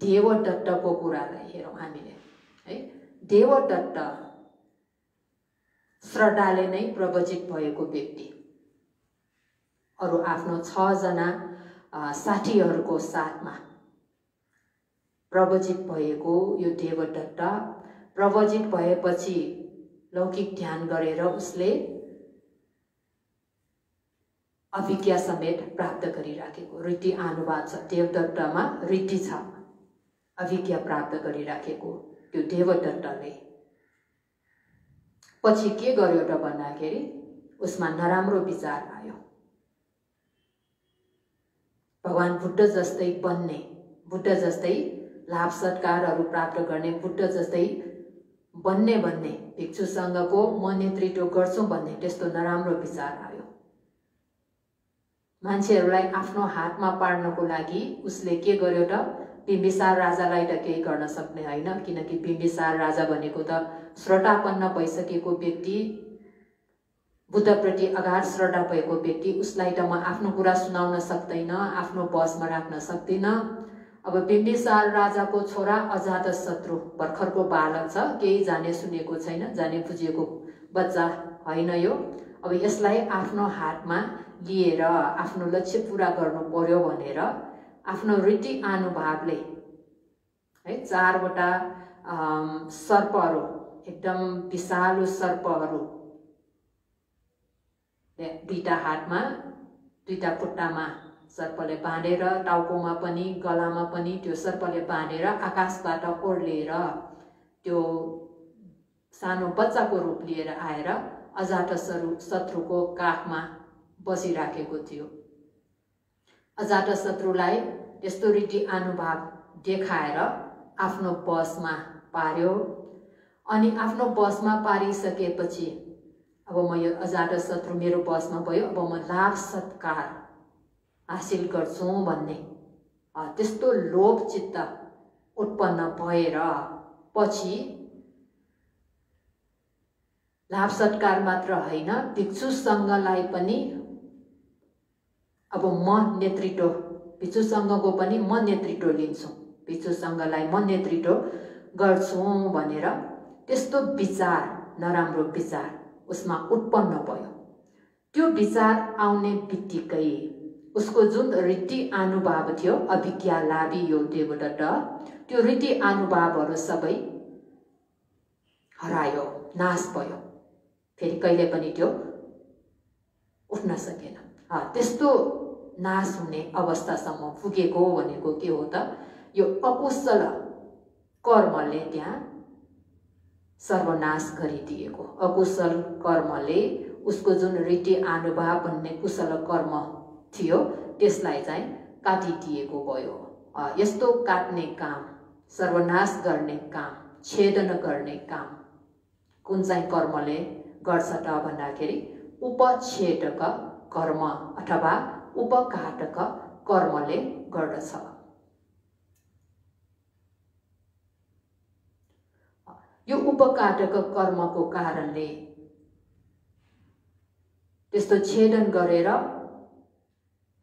देवदत्तको कुरालाई हेरौँ हामीले है। देवदत्त श्रद्धाले नै प्रवचित भएको व्यक्ति, अरू आफ्नो 6 जना साथीहरूको साथमा प्रवचित भएको यो देवदत्त प्रवचित भएपछि लौकिक ध्यान गरेर उसले अभिज्ञा समेत प्राप्त गरिराखेको रीति अनुवाद छ। देवदत्तमा रीति छ, अभिज्ञा प्राप्त गरिराखेको त्यो देवदत्तले पछि के गर्यो त भन्दाखेरि उसमा नराम्रो विचार आयो। भगवान बुद्ध जस्तै बन्ने, बुद्ध जस्तै लाभ सत्कारहरू प्राप्त गर्ने, बुद्ध जस्तै बन्ने भन्ने, भिक्षुसँगको म नेतृत्व गर्छु भन्ने त्यस्तो नराम्रो विचार आयो। मान्छेहरूलाई आफ्नो हातमा पार्नको लागि उसले के गर्यो त? बिम्बिसार राजालाई त केही गर्न सक्ने होइन, किनकि बिम्बिसार राजा भनेको त श्रद्धापन्न भइसकेको व्यक्ति, बुद्धप्रति अगाध श्रद्धा भएको व्यक्ति, उसलाई त म आफ्नो कुरा सुनाउन सक्दैन, आफ्नो बसमा राख्न सक्दिनँ। अब बिम्बिसार राजाको छोरा अजातशत्रु भर्खरको बालक छ, केही जाने सुनेको छैन, जाने बुझेको बच्चा होइन यो। अब यसलाई आफ्नो हातमा लिएर आफ्नो लक्ष्य पूरा गर्नु पर्यो भनेर आफ्नो रीति अनुभावले है 4 वटा सर्पहरू, एकदम विषालु सर्पहरू 2टा हातमा 2टा खुट्टामा सर्पले बाँधेर, टाउकोमा पनि गलामा पनि त्यो सर्पले बाँधेर आकाशबाट ओर्लिएर त्यो सानो बच्चाको रूप लिएर आएर अजातशत्रुको काखमा बसिराखेको थियो। अजातशत्रुलाई त्यस्तो रीति अनुभाव देखाएर आफ्नो बसमा पार्यो। अनि आफ्नो बसमा पारिसकेपछि अब म यो अजातशत्रु मेरो बसमा भयो, अब म लाभ सत्कार हासिल गर्छु भन्ने त्यस्तो लोभ चित्त उत्पन्न भएर पछि लाभ सत्कार मात्र होइन, भिक्षु सङ्घलाई पनि अब म नेतृत्व, भिक्षु सङ्घको पनि म नेतृत्व लिन्छु, भिक्षु सङ्घलाई म नेतृत्व गर्छु भनेर त्यस्तो विचार, नराम्रो विचार उसमा उत्पन्न भयो। त्यो विचार आउने बित्तिकै उसको जुन रीति अनुभाव थियो, अभिज्ञा लाभी यो देवदत्त, त्यो रीति अनुभावहरू सबै हरायो, नाश भयो। फेरि कहिले पनि त्यो उठ्न सकेन। त्यस्तो नाश हुने अवस्थासम्म पुगेको भनेको के हो त, यो अकुशल कर्मले त्यहाँ सर्वनाश गरिदिएको। अकुशल कर्मले उसको जुन रीति अनुभाव भन्ने कुशल कर्म थियो त्यसलाई चाहिँ काटिदिएको भयो। यस्तो काट्ने काम, सर्वनाश गर्ने काम, छेदन गर्ने काम कुन चाहिँ कर्मले गर्छ त भन्दाखेरि उपछेदक कर्म अथवा उपघातक कर्मले गर्दछ। यो उपघातक कर्मको कारणले त्यस्तो छेदन गरेर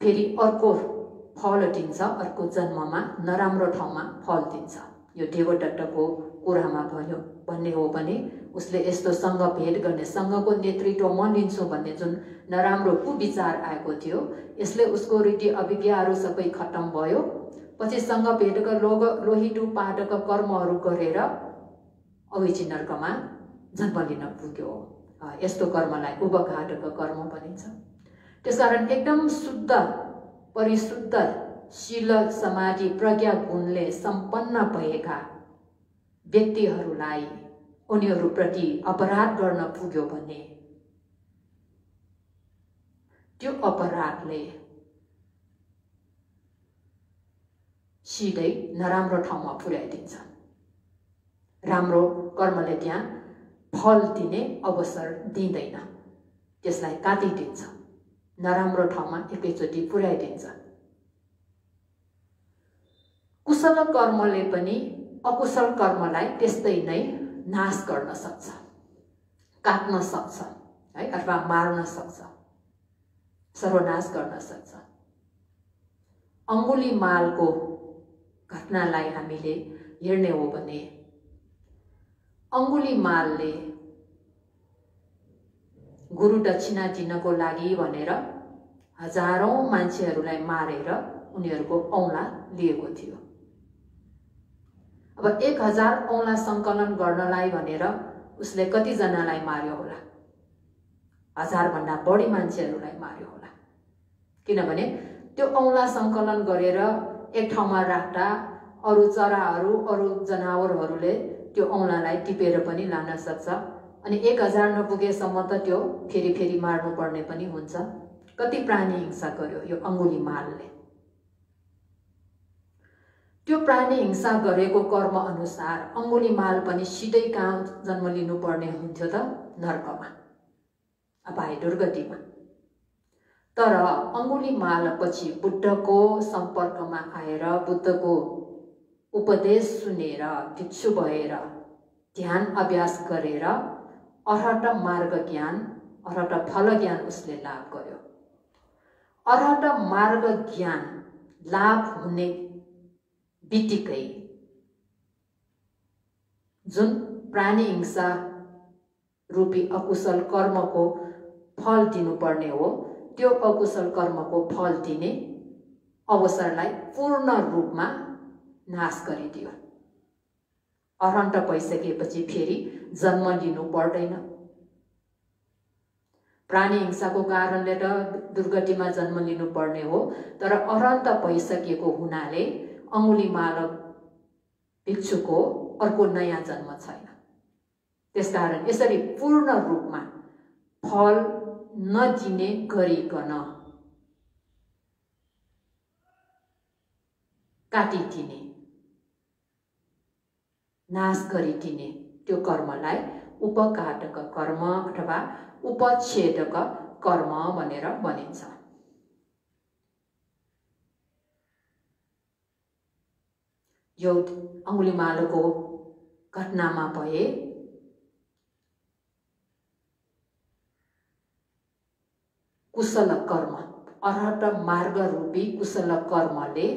फेरि अर्को फल दिन्छ, अर्को जन्ममा नराम्रो ठाउँमा फल दिन्छ। यो देवदत्तको कुरामा भन्ने हो भने उसले यस्तो सँग भेट गर्ने, सँगको नेतृत्व म लिन्छु भन्ने जुन नराम्रो कुविचार आएको थियो, यसले उसको रीति अभिज्ञाहरू सबै खत्तम भयो। पछि सँग भेटक लोहितु पाठक कर्महरू गरेर अविची नर्कमा जन्म लिन पुग्यो। यस्तो कर्मलाई उपघातक कर्म भनिन्छ। त्यसकारण एकदम शुद्ध परिशुद्ध शील समाधि प्रज्ञा गुणले सम्पन्न भएका व्यक्तिहरूलाई उनीहरूप्रति अपराध गर्न पुग्यो भने त्यो अपराधले सिधै नराम्रो ठाउँमा पुर्याइदिन्छ। राम्रो कर्मले त्यहाँ फल दिने अवसर दिँदैन, त्यसलाई काटिदिन्छ, नराम्रो ठाउँमा एकैचोटि पुर्याइदिन्छ। कुशल कर्मले पनि अकुशल कर्मलाई त्यस्तै नै नाश गर्न सक्छ, काट्न सक्छ है, अथवा मार्न सक्छ, सर्वनाश गर्न सक्छ। अङ्गुलीमालको घटनालाई हामीले हेर्ने हो भने अङ्गुलीमालले गुरु दक्षिणा दिनको लागि भनेर हजारौं मान्छेहरूलाई मारेर उनीहरूको औँला लिएको थियो। अब 1000 औँला सङ्कलन गर्नलाई भनेर उसले कतिजनालाई मार्यो होला? 1000 भन्दा बढी मान्छेहरूलाई मार्यो होला। किनभने त्यो औँला सङ्कलन गरेर एक ठाउँमा राख्दा अरू चराहरू, अरू जनावरहरूले त्यो औँलालाई टिपेर पनि लान सक्छ। अनि 1000 नपुगेसम्म त त्यो फेरि फेरि मार्नु पर्ने पनि हुन्छ। कति प्राणी हिंसा गर्यो यो अङ्गुलीमालले। त्यो प्राणी हिंसा गरेको कर्म अनुसार अङ्गुलीमाल पनि सिधै कहाँ जन्म लिनुपर्ने हुन्थ्यो त? नर्कमा, अपाय दुर्गतिमा। तर अङ्गुलीमाल पछि बुद्धको सम्पर्कमा आएर बुद्धको उपदेश सुनेर भिक्षु भएर ध्यान अभ्यास गरेर अरहत मार्ग ज्ञान, अरहत फल ज्ञान उसले लाभ गर्यो। अरहत मार्ग ज्ञान लाभ हुने बित्तिकै जुन प्राणी हिंसा रूपी अकुशल कर्मको फल दिनुपर्ने हो त्यो अकुशल कर्मको फल दिने अवसरलाई पूर्ण रूपमा नाश गरिदियो। अरहन्त भइसकेपछि फेरि जन्म लिनु पर्दैन। प्राणी हिंसाको कारणले त दुर्गतिमा जन्म लिनु पर्ने हो, तर अरहन्त भइसकेको हुनाले अंगुलीमाल भिक्षुको अर्को नयाँ जन्म छैन। त्यसकारण यसरी पूर्ण रूपमा फल नदिने गरिकन काटिदिने, नाश गरिदिने त्यो कर्मलाई उपघातक कर्म अथवा उपच्छेदक कर्म भनेर भनिन्छ। यो अंगुलीमालको घटनामा भए कुशल कर्म, अरहत मार्ग रूपी कुशल कर्मले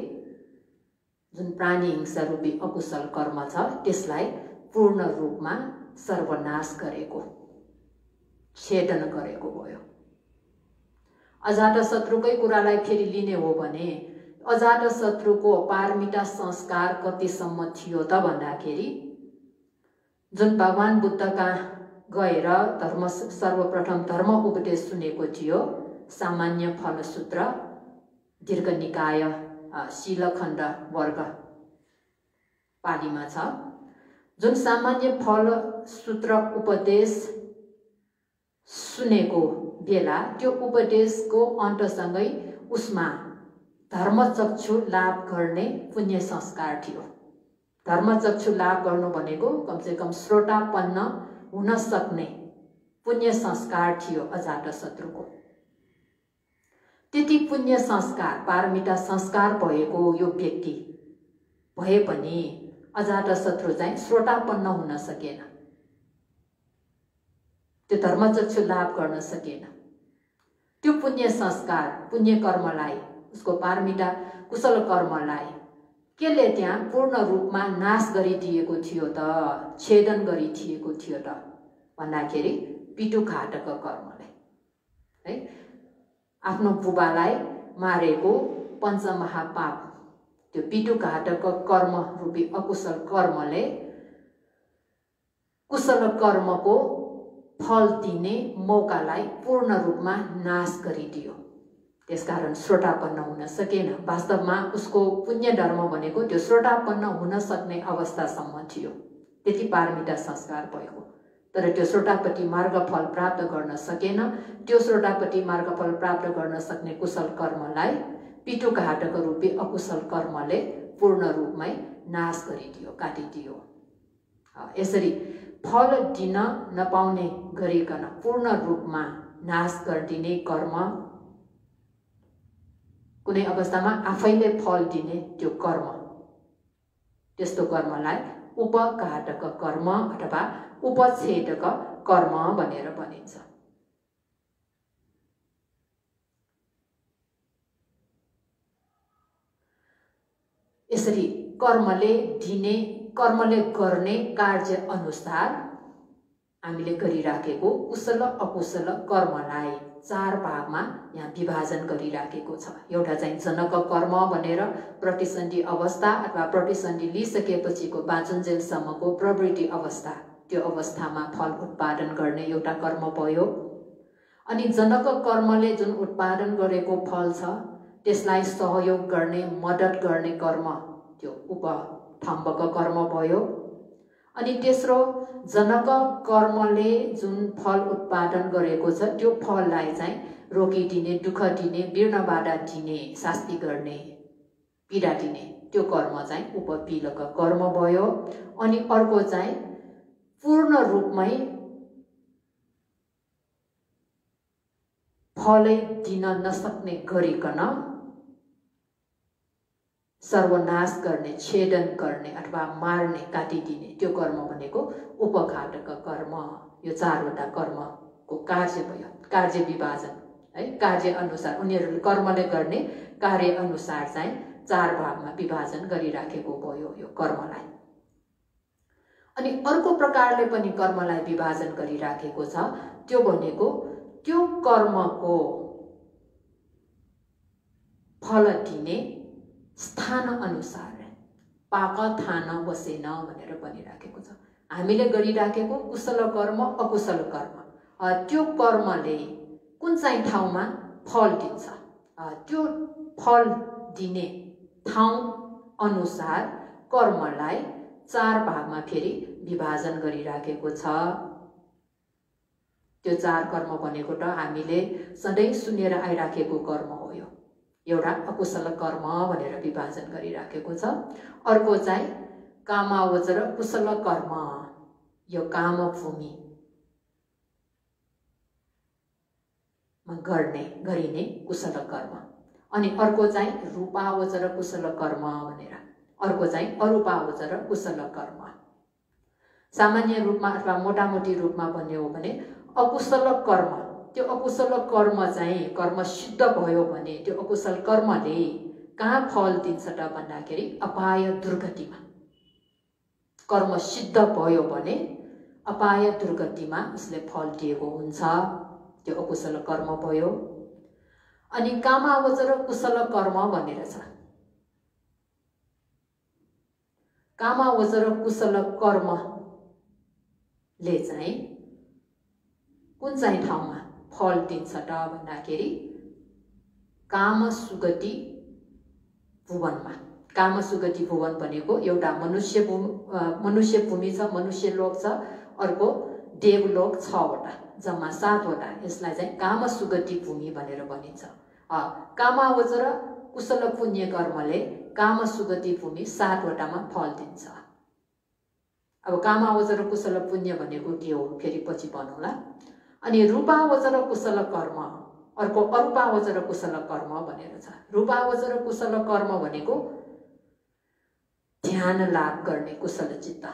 जुन प्राणी हिंसा रूपी अकुशल कर्म छ त्यसलाई पूर्ण रूपमा सर्वनाश गरेको, छेदन गरेको भयो। अजातशत्रुकै कुरालाई फेरि लिने हो भने अजातशत्रुको पारमिता संस्कार कतिसम्म थियो त भन्दाखेरि जुन भगवान बुद्धका गएर सर्वप्रथम धर्म उपदेश सुनेको थियो, सामान्य फलसूत्र दीर्घ निकाय शीलखण्ड वर्ग पालीमा छ। जुन सामान्य फलसूत्र उपदेश सुनेको बेला त्यो उपदेशको अन्तसँगै उसमा धर्मचक्षु लाभ गर्ने पुण्य संस्कार थियो। धर्मचक्षु लाभ गर्नु भनेको कमसेकम श्रोतापन्न हुन सक्ने पुण्य संस्कार थियो अजातशत्रुको। त्यति पुण्य संस्कार, पारमिता संस्कार भएको यो व्यक्ति भए पनि अजातशत्रु चाहिँ श्रोतापन्न हुन सकेन, त्यो धर्मचक्षु लाभ गर्न सकेन। त्यो पुण्य संस्कार, पुण्य कर्मलाई, उसको पारमिता कुशल कर्मलाई केले त्यहाँ पूर्ण रूपमा नाश गरिदिएको थियो त, छेदन गरिदिएको थियो त भन्दाखेरि पितुघातक कर्मले, है, आफ्नो बुबालाई मारेको पञ्चमहापाप त्यो पितुघातक कर्म रूपी अकुशल कर्मले कुशल कर्मको फल दिने मौकालाई पूर्ण रूपमा नाश गरिदियो। त्यसकारण श्रोतापन्न हुन सकेन। वास्तवमा उसको पुण्य धर्म भनेको त्यो श्रोतापन्न हुन सक्ने अवस्थासम्म थियो, त्यति पारमिता संस्कार भएको। तर त्यो श्रोतापट्टि मार्गफल प्राप्त गर्न सकेन। त्यो श्रोतापट्टि मार्गफल प्राप्त गर्न सक्ने कुशल कर्मलाई पितुघातक रूपी अकुशल कर्मले पूर्ण रूपमै नाश गरिदियो, काटिदियो। यसरी फल दिन नपाउने गरिकन पूर्ण रूपमा नाश गरिदिने कर्म, कुनै अवस्थामा आफैले फल दिने त्यो कर्म, त्यस्तो कर्मलाई उपघातक कर्म अथवा उपच्छेदक कर्म भनेर भनिन्छ। यसरी कर्मले दिने, कर्मले गर्ने कार्य अनुसार हामीले गरिराखेको कुशल अकुशल कर्मलाई चार भागमा यहाँ विभाजन गरिराखेको छ। एउटा चाहिँ जनक कर्म भनेर प्रतिसन्धि अवस्था अथवा प्रतिसन्धि लिइसकेपछिको बाँचुन्जेलसम्मको प्रवृत्ति अवस्था, त्यो अवस्थामा फल उत्पादन गर्ने एउटा कर्म भयो। अनि जनक कर्मले जुन उत्पादन गरेको फल छ त्यसलाई सहयोग गर्ने, मद्दत गर्ने कर्म, त्यो उपथम्बक कर्म भयो। अनि तेस्रो जनक कर्मले जुन फल उत्पादन गरेको छ त्यो फललाई चाहिँ रोकिदिने, दुःख दिने, विघ्न बाधा दिने, शास्ति गर्ने, पीडा दिने त्यो कर्म चाहिँ उपपीडक कर्म भयो। अनि अर्को चाहिँ पूर्ण रूपमै फलै दिन नसक्ने गरिकन सर्वनाश गर्ने, छेदन गर्ने अथवा मार्ने, काटिदिने त्यो कर्म भनेको उपघातक कर्म। यो चारवटा कर्मको कार्य भयो, कार्य विभाजन, है। कार्य अनुसार उनीहरूले कर्मले गर्ने कार्य अनुसार चाहिँ चार भागमा विभाजन गरिराखेको भयो यो कर्मलाई। अनि अर्को प्रकारले पनि कर्मलाई विभाजन गरिराखेको छ, त्यो भनेको त्यो कर्मको फल दिने स्थान अनुसार पाक थान बसेन भनेर भनिराखेको छ। हामीले गरिराखेको कुशल कर्म अकुशल कर्म, त्यो कर्मले कुन चाहिँ ठाउँमा फल दिन्छ, त्यो फल दिने ठाउँ अनुसार कर्मलाई चार भागमा फेरि विभाजन गरिराखेको छ। त्यो चार कर्म भनेको त हामीले सधैँ सुनेर आइराखेको कर्म हो। यो एउटा अकुशल कर्म भनेर विभाजन गरिराखेको छ। अर्को चाहिँ कामावचर कुशल कर्म, यो काम भूमि गरिने कुशल कर्म। अनि अर्को चाहिँ रूपावचर कुशल कर्म भनेर, अर्को चाहिँ अरूपावचर कुशल कर्म। सामान्य रूपमा अथवा मोटामोटी रूपमा भन्ने हो भने अकुशल कर्म, त्यो अकुशल कर्म चाहिँ कर्म सिद्ध भयो भने त्यो अकुशल कर्मले कहाँ फल दिन्छ त भन्दाखेरि अपाय दुर्गतिमा। कर्म सिद्ध भयो भने अपाय दुर्गतिमा उसले फल दिएको हुन्छ, त्यो अकुशल कर्म भयो। अनि कामावचर कुशल कर्म भनेर छ। कामावचर कुशल कर्मले चाहिँ कुन चाहिँ ठाउँमा फल दिन्छ त भन्दाखेरि काम सुगति भुवनमा। काम सुगति भुवन भनेको एउटा मनुष्य भूमि छ, मनुष्य लोक छ, अर्को देवलोक 6वटा, जम्मा 7वटा। यसलाई चाहिँ काम सुगति भूमि भनेर भनिन्छ। कामावचर कुशल पुण्य कर्मले काम सुगति भूमि 7वटामा फल दिन्छ। अब कामावचर कुशल पुण्य भनेको के हो फेरि पछि भन्नुला। अनि रूपावचर कुशल कर्म, अर्को अरूपावचर कुशल कर्म भनेर छ। रूपावचर कुशल कर्म भनेको ध्यान लाभ गर्ने कुशल चित्त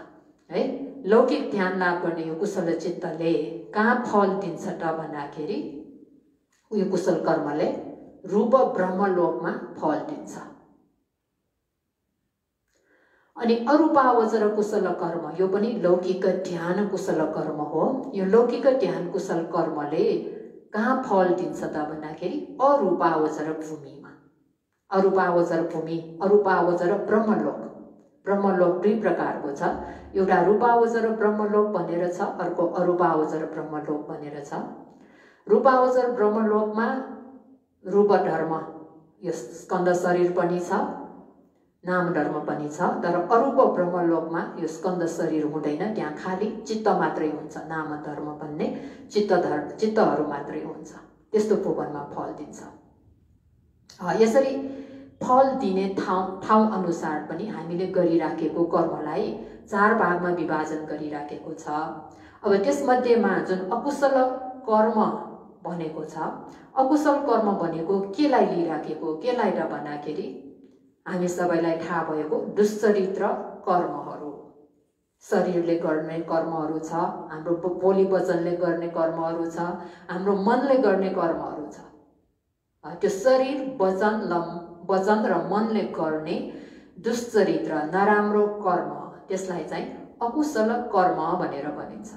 है, लौकिक ध्यान लाभ गर्ने यो कुशल चित्तले कहाँ फल दिन्छ त भन्दाखेरि यो कुशल कर्मले रूप ब्रह्मलोकमा फल दिन्छ। अनि अरूपावचर कुशल कर्म, यो पनि लौकिक ध्यान कुशल कर्म हो। यो लौकिक ध्यान कुशल कर्मले कहाँ फल दिन्छ त भन्दाखेरि अरूपावचर भूमिमा। अरूपावचर भूमि, अरूपावचर ब्रह्मलोक। ब्रह्मलोक दुई प्रकारको छ, एउटा रूपावचर ब्रह्मलोक भनेर छ, अर्को अरूपावचर ब्रह्मलोक भनेर छ। रूपावचर ब्रह्मलोकमा रूप धर्म, यो स्कन्द शरीर पनि छ, नाम धर्म पनि छ। तर अरूप ब्रह्मलोकमा यो स्कन्द शरीर हुँदैन, त्यहाँ खाली चित्त मात्रै हुन्छ, नाम धर्म भन्ने चित्तहरू मात्रै हुन्छ। त्यस्तो भुवनमा फल दिन्छ। यसरी फल दिने ठाउँ अनुसार पनि हामीले गरिराखेको कर्मलाई चार भागमा विभाजन गरिराखेको छ। अब त्यसमध्येमा जुन अकुशल कर्म भनेको छ, अकुशल कर्म भनेको केलाई लिइराखेको, केलाई त भन्दाखेरि हामी सबैलाई थाहा भएको दुश्चरित्र कर्महरू, शरीरले गर्ने कर्महरू छ, हाम्रो बोली वचनले गर्ने कर्महरू छ, हाम्रो मनले गर्ने कर्महरू छ। त्यो शरीर वचन र मनले गर्ने दुश्चरित्र नराम्रो कर्म, त्यसलाई चाहिँ अकुशल कर्म भनेर भनिन्छ।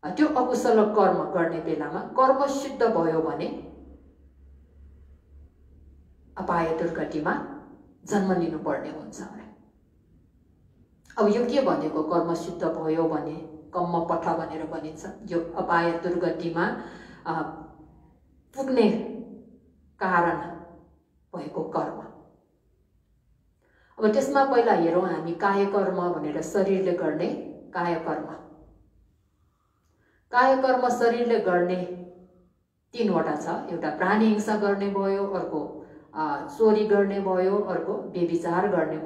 त्यो अकुशल कर्म गर्ने बेलामा कर्म सिद्ध भयो भने अपाय दुर्गतिमा जन्म लिनुपर्ने हुन्छ। अब यो के भनेको कर्म सिद्ध भयो भने कम्म पठ भनेर भनिन्छ। यो अपाय दुर्गतिमा पुग्ने कारण भएको कर्म। अब त्यसमा पहिला हेरौँ हामी कायकर्म भनेर शरीरले गर्ने कायकर्म। कायकर्म शरीरले गर्ने 3वटा छ। एउटा प्राणी हिंसा गर्ने भयो, अर्को चोरी गर्ने भयो, अर्को व्यभिचार गर्ने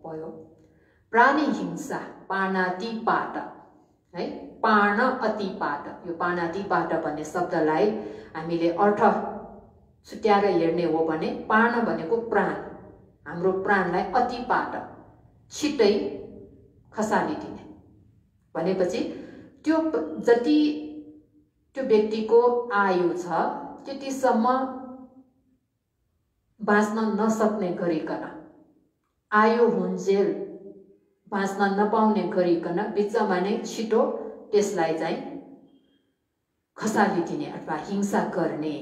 भयो। प्राणी हिंसा पाणातिपात है, पाण अतिपात। यो पाणातिपात भन्ने शब्दलाई हामीले अर्थ छुट्याएर हेर्ने हो भने पाण भनेको प्राण, हाम्रो प्राणलाई अतिपात छिट्टै खसालिदिने भनेपछि त्यो जति त्यो व्यक्तिको आयु छ त्यतिसम्म बाँच्न नसक्ने गरिकन, आयो हुन्जेल बाँच्न नपाउने गरिकन बिचमा नै छिटो त्यसलाई चाहिँ खसालिदिने अथवा हिंसा गर्ने,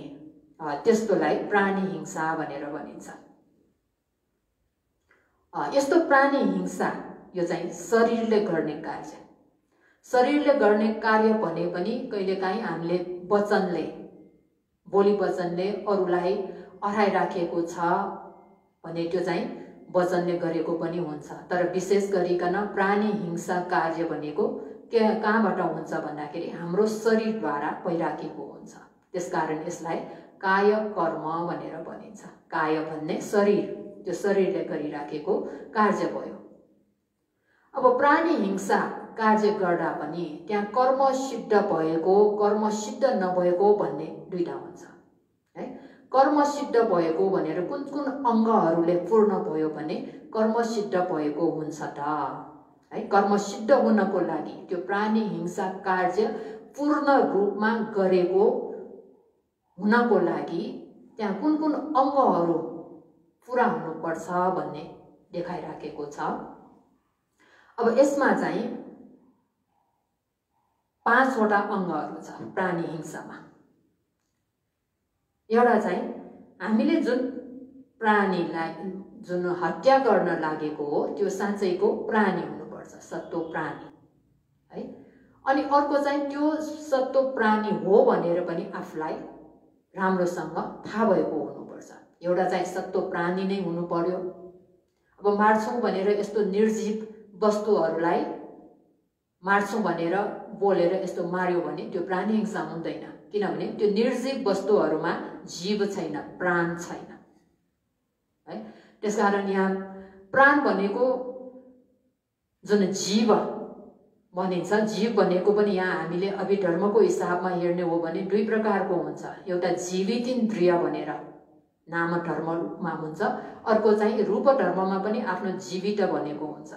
त्यस्तोलाई प्राणी हिंसा भनेर भनिन्छ। यस्तो प्राणी हिंसा यो चाहिँ शरीरले गर्ने कार्य। शरीरले गर्ने कार्य भने पनि कहिलेकाहीँ हामीले वचनले, बोली वचनले अरूलाई अराइराखेको छ भने त्यो चाहिँ वचनले गरेको पनि हुन्छ। तर विशेष गरिकन प्राणी हिंसा कार्य भनेको कहाँबाट हुन्छ भन्दाखेरि हाम्रो शरीरद्वारा भइराखेको हुन्छ। त्यसकारण यसलाई काय कर्म भनेर भनिन्छ। काय भन्ने शरीर, त्यो शरीरले गरिराखेको कार्य भयो। अब प्राणी हिंसा कार्य गर्दा पनि त्यहाँ कर्म सिद्ध भएको, कर्म सिद्ध नभएको भन्ने दुईटा हुन्छ है। कर्म सिद्ध भएको भनेर कुन कुन अङ्गहरूले पूर्ण भयो भने कर्म सिद्ध भएको हुन्छ त है। कर्म सिद्ध हुनको लागि त्यो प्राणी हिंसा कार्य पूर्ण रूपमा गरेको हुनको लागि त्यहाँ कुन कुन अङ्गहरू पुरा हुनुपर्छ भन्ने देखाइराखेको छ। अब यसमा चाहिँ 5 वटा अङ्गहरू छ प्राणी हिंसामा। एउटा चाहिँ हामीले जुन प्राणीलाई जुन हत्या गर्न लागेको हो त्यो साँच्चैको प्राणी हुनुपर्छ, सत्तो प्राणी है। अनि अर्को चाहिँ त्यो सत्तो प्राणी हो भनेर पनि आफूलाई राम्रोसँग थाहा भएको हुनुपर्छ। एउटा चाहिँ सत्तो प्राणी नै हुनु पर्यो। अब मार्छौँ भनेर यस्तो निर्जीव वस्तुहरूलाई मार्छौँ भनेर बोलेर यस्तो मार्यो भने त्यो प्राणी हिंसा हुँदैन, किनभने त्यो निर्जीव वस्तुहरूमा जीव छैन, प्राण छैन है। त्यसकारण यहाँ प्राण भनेको जुन जीव भनिन्छ, जीव भनेको पनि यहाँ हामीले अभिधर्मको हिसाबमा हेर्ने हो भने दुई प्रकारको हुन्छ। एउटा जीवित इन्द्रिय भनेर नाम धर्ममा हुन्छ, अर्को चाहिँ रूप धर्ममा पनि आफ्नो जीवित भनेको हुन्छ।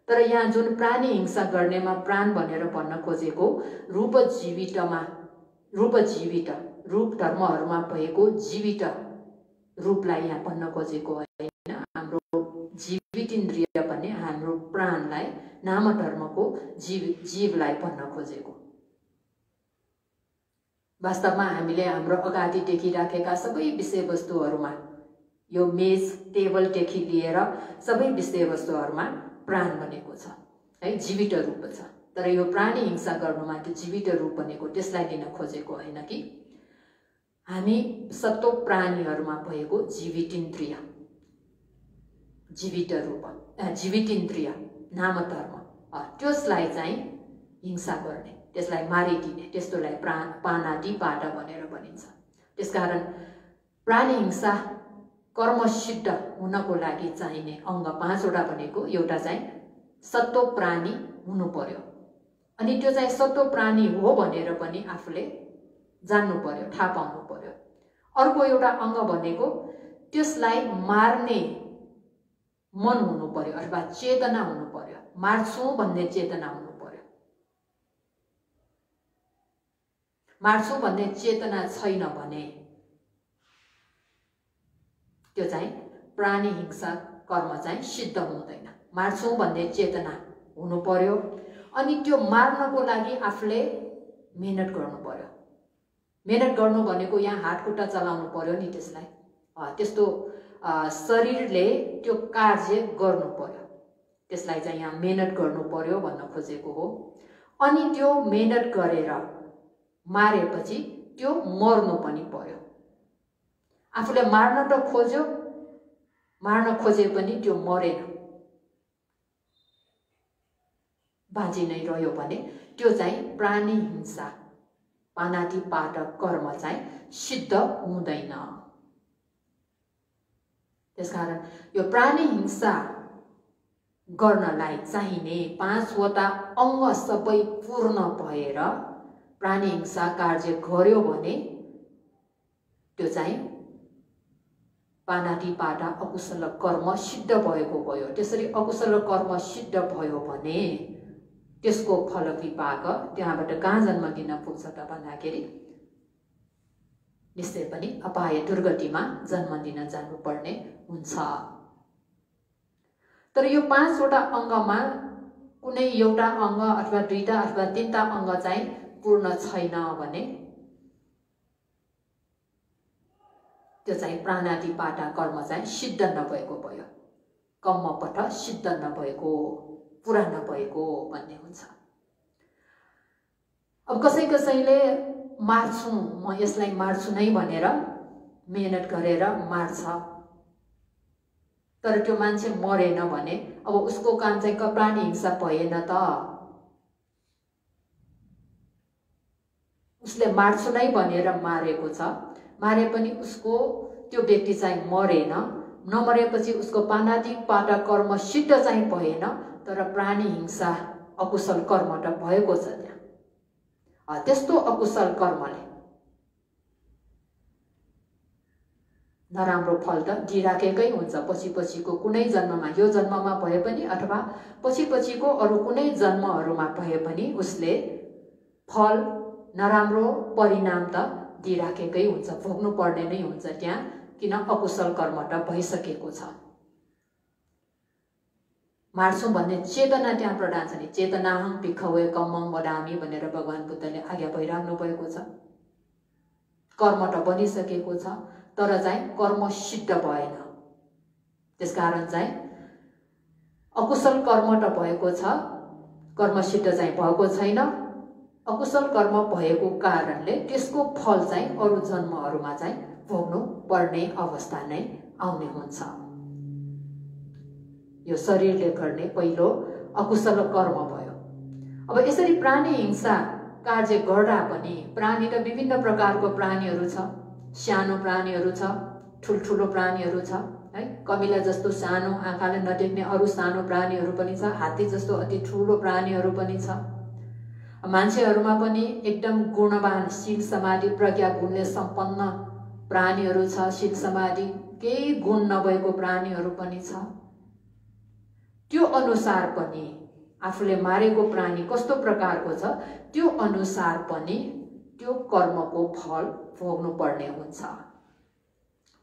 तर यहाँ जुन प्राणी हिंसा गर्नेमा प्राण भनेर भन्न खोजेको रूप जीवितमा, रूप जीवित रूप धर्महरूमा भएको जीवित रूपलाई यहाँ भन्न खोजेको होइन। हाम्रो जीवित इन्द्रिय भन्ने हाम्रो प्राणलाई, नाम धर्मको जीवलाई भन्न खोजेको। वास्तवमा हामीले हाम्रो अगाडि देखिराखेका सबै विषयवस्तुहरूमा, यो मेज टेबलदेखि लिएर सबै विषयवस्तुहरूमा प्राण बनेको छ है, जीवित रूप छ। तर यो प्राणी हिंसा गर्नुमा त्यो जीवित रूप बनेको त्यसलाई लिन खोजेको होइन कि हामी सत्तो प्राणीहरूमा भएको जीवित इन्द्रिय, जीवित रूप, जीवित इन्द्रिय नाम धर्म, त्यसलाई चाहिँ हिंसा गर्ने, त्यसलाई मारिदिने, त्यस्तोलाई पानातिपात भनेर भनिन्छ। त्यसकारण प्राणी हिंसा कर्म सिद्ध हुनको लागि चाहिने अङ्ग 5 वटा भनेको एउटा चाहिँ सत्तो प्राणी हुनु पर्यो। अनि त्यो चाहिँ सत्तो प्राणी हो भनेर पनि आफूले जान्नु पर्यो, थाहा पाउनु पर्यो। अर्को एउटा अङ्ग भनेको त्यसलाई मार्ने मन हुनु पर्यो अथवा चेतना हुनु पर्यो, मार्छु भन्ने चेतना हुनु पर्यो। मार्छु भन्ने चेतना छैन भने त्यो चाहिँ प्राणी हिंसा कर्म चाहिँ सिद्ध हुँदैन। मार्छु भन्ने चेतना हुनु पर्यो। अनि त्यो मार्नको लागि आफूले मेहनत गर्नु पर्यो। मेहनत गर्नु भनेको यहाँ हात खुट्टा चलाउनु पर्यो नि, त्यसलाई त्यस्तो शरीरले त्यो कार्य गर्नु पर्यो, त्यसलाई चाहिँ यहाँ मेहनत गर्नु पर्यो भन्न खोजेको हो। अनि त्यो मेहनत गरेर मारेपछि त्यो मर्नु पनि पर्यो। आफूले मार्न त खोज्यो, मार्न खोजे पनि त्यो मरेन, बाँची नै रह्यो भने त्यो चाहिँ प्राणी हिंसा पानातिपात कर्म चाहिँ सिद्ध हुँदैन। त्यसकारण यो प्राणी हिंसा गर्नलाई चाहिने 5 वटा अङ्ग सबै पूर्ण भएर प्राणी हिंसा कार्य गर्यो भने त्यो चाहिँ पानातिपात अकुशल कर्म सिद्ध भएको भयो। त्यसरी अकुशल कर्म सिद्ध भयो भने त्यसको फल विपाक त्यहाँबाट कहाँ जन्म दिन पुग्छ त भन्दाखेरि निश्चय पनि अपाय दुर्गतिमा जन्म लिन जानुपर्ने हुन्छ। तर यो 5 वटा अङ्गमा कुनै एउटा अङ्ग अथवा 2टा अथवा 3टा अङ्ग चाहिँ पूर्ण छैन भने त्यो चाहिँ प्राणादिपाता कर्म चाहिँ सिद्ध नभएको भयो, कम्मपठ सिद्ध नभएको, पुरा नभएको भन्ने हुन्छ। अब कसैले मार्छु, म यसलाई मार्छु नै भनेर मेहनत गरेर मार्छ, तर त्यो मान्छे मरेन भने अब उसको काम चाहिँ प्राणी हिंसा भएन त। उसले मार्छु नै भनेर मारेको छ, मारे पनि उसको त्यो व्यक्ति चाहिँ मरेन, नमरेपछि उसको प्राणादिपाता कर्म सिद्ध चाहिँ भएन, तर प्राणी हिंसा अकुशल कर्म त भएको छ त्यहाँ। त्यस्तो अकुशल कर्मले नराम्रो फल त दिइराखेकै हुन्छ पछि-पछिको कुनै जन्ममा, यो जन्ममा भए पनि अथवा पछि-पछिको अरू कुनै जन्महरूमा भए पनि उसले फल, नराम्रो परिणाम त दिइराखेकै हुन्छ, भोग्नु पर्ने नै हुन्छ त्यहाँ, किन अकुशल कर्म त भइसकेको छ। मार्छु भन्ने चेतना त्यहाँ प्रधान छ नि, चेतनाहं भिखवे कम्मं वदामि भनेर भगवान बुद्धले आज्ञा भइराख्नु भएको छ। कर्म त बनिसकेको छ, तर चाहिँ कर्म सिद्ध भएन, त्यसकारण चाहिँ अकुशल कर्म त भएको छ, कर्म सिद्ध चाहिँ भएको छैन। अकुशल कर्म भएको कारणले त्यसको फल चाहिँ अरू जन्महरूमा चाहिँ भोग्नु पर्ने अवस्था नै आउने हुन्छ। यो शरीरले गर्ने पहिलो अकुशल कर्म भयो। अब यसरी प्राणी हिंसा कार्य गर्दा पनि प्राणी त विभिन्न प्रकारको प्राणीहरू छ, सानो प्राणीहरू छ, ठुल्ठुलो प्राणीहरू छ है, कमिला जस्तो सानो आँखाले नदेख्ने अरू सानो प्राणीहरू पनि छ, हात्ती जस्तो अति ठुलो प्राणीहरू पनि छ। मान्छेहरूमा पनि एकदम गुणवान शील समाधि प्रज्ञा गुणले सम्पन्न प्राणीहरू छ, शील समाधि केही गुण नभएको प्राणीहरू पनि छ। त्यो अनुसार पनि आफूले मारेको प्राणी कस्तो प्रकारको छ त्यो अनुसार पनि त्यो कर्मको फल भोग्नु पर्ने हुन्छ।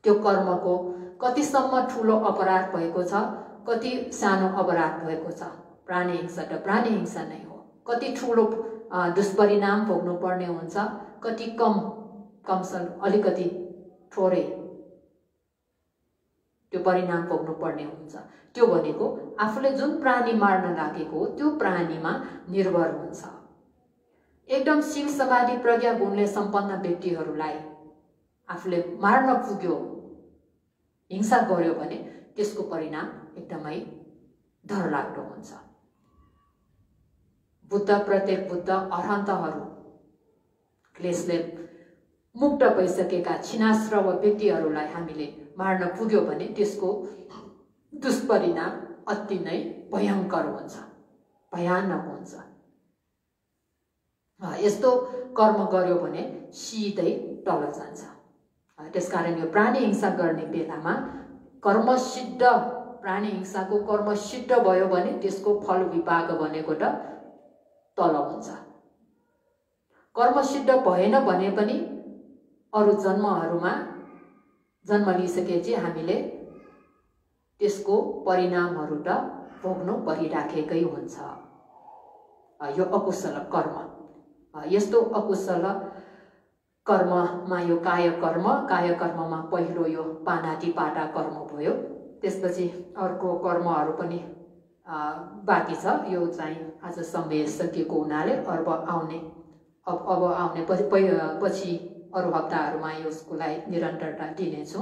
त्यो कर्मको कतिसम्म ठुलो अपराध भएको छ, कति सानो अपराध भएको छ, प्राणी हिंसा त प्राणी हिंसा नै हो। कति ठुलो दुष्परिणाम भोग्नु पर्ने हुन्छ, कति कमसल अलिकति थोरै त्यो परिणाम भोग्नु पर्ने हुन्छ। त्यो भनेको आफूले जुन प्राणी मार्न लागेको त्यो प्राणीमा निर्भर हुन्छ। एकदम शील समाधि प्रज्ञा गुणले सम्पन्न व्यक्तिहरूलाई आफूले मार्न पुग्यो, हिंसा गर्यो भने त्यसको परिणाम एकदमै डरलाग्दो हुन्छ। प्रत्येक बुद्ध अरहन्तहरू क्लेशले मुक्त भइसकेका छिनाश्रव व्यक्तिहरूलाई हामीले मार्न पुग्यो भने त्यसको दुष्परिणाम अति नै भयङ्कर हुन्छ, भयानक हुन्छ। यस्तो कर्म गर्यो भने सिधै तल जान्छ। त्यसकारण यो प्राणी हिंसा गर्ने बेलामा कर्म सिद्ध, प्राणी हिंसाको कर्म सिद्ध भयो भने त्यसको फल विपाक भनेको त तल हुन्छ। कर्म सिद्ध भएन भने पनि अरू जन्महरूमा जन्म लिइसकेपछि हामीले त्यसको परिणामहरू त भोग्नु परिराखेकै हुन्छ। यो अकुशल कर्म, यस्तो अकुशल कर्ममा यो काय कर्ममा पहिलो यो पानातिपाता कर्म भयो। त्यसपछि अर्को कर्महरू पनि बाँकी छ। यो चाहिँ आज समय सकिएको हुनाले अब आउने पछि अरू हप्ताहरूमा यसकोलाई निरन्तरता दिनेछु।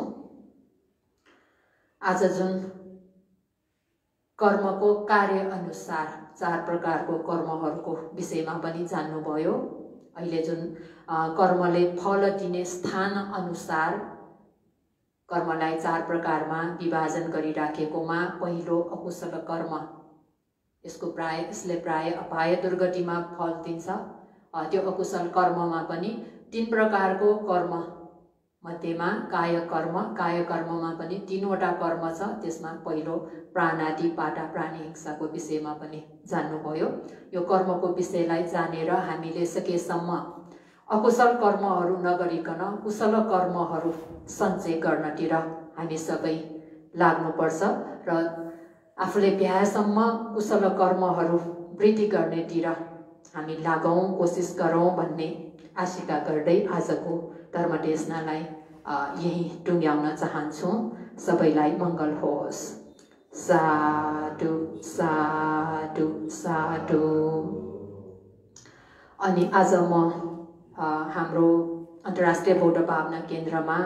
आज जुन कर्मको कार्य अनुसार 4 प्रकारको कर्महरूको विषयमा पनि जान्नुभयो। अहिले जुन कर्मले फल दिने स्थान अनुसार कर्मलाई 4 प्रकारमा विभाजन गरिराखेकोमा पहिलो अकुशल कर्म, यसले प्राय अपाय दुर्गतिमा फल दिन्छ। त्यो अकुशल कर्ममा पनि 3 प्रकारको कर्म मध्येमा काय कर्ममा पनि 3 वटा कर्म छ। त्यसमा पहिलो प्राणादिपाता प्राणी हिंसाको विषयमा पनि जान्नुभयो। यो कर्मको विषयलाई जानेर हामीले सकेसम्म अकुशल कर्महरू नगरिकन कुशल कर्महरू सञ्चय गर्नतिर हामी सबै लाग्नुपर्छ र आफूले भ्याएसम्म कुशल कर्महरू वृद्धि गर्नेतिर हामी लागौँ, कोसिस गरौँ भन्ने आशिका गर्दै आजको धर्मदेशनालाई यही टुङ्ग्याउन चाहन्छु। सबैलाई मङ्गल होस्। साधु साधु साधु। अनि आज म हाम्रो अन्तर्राष्ट्रिय बौद्ध भावना केन्द्रमा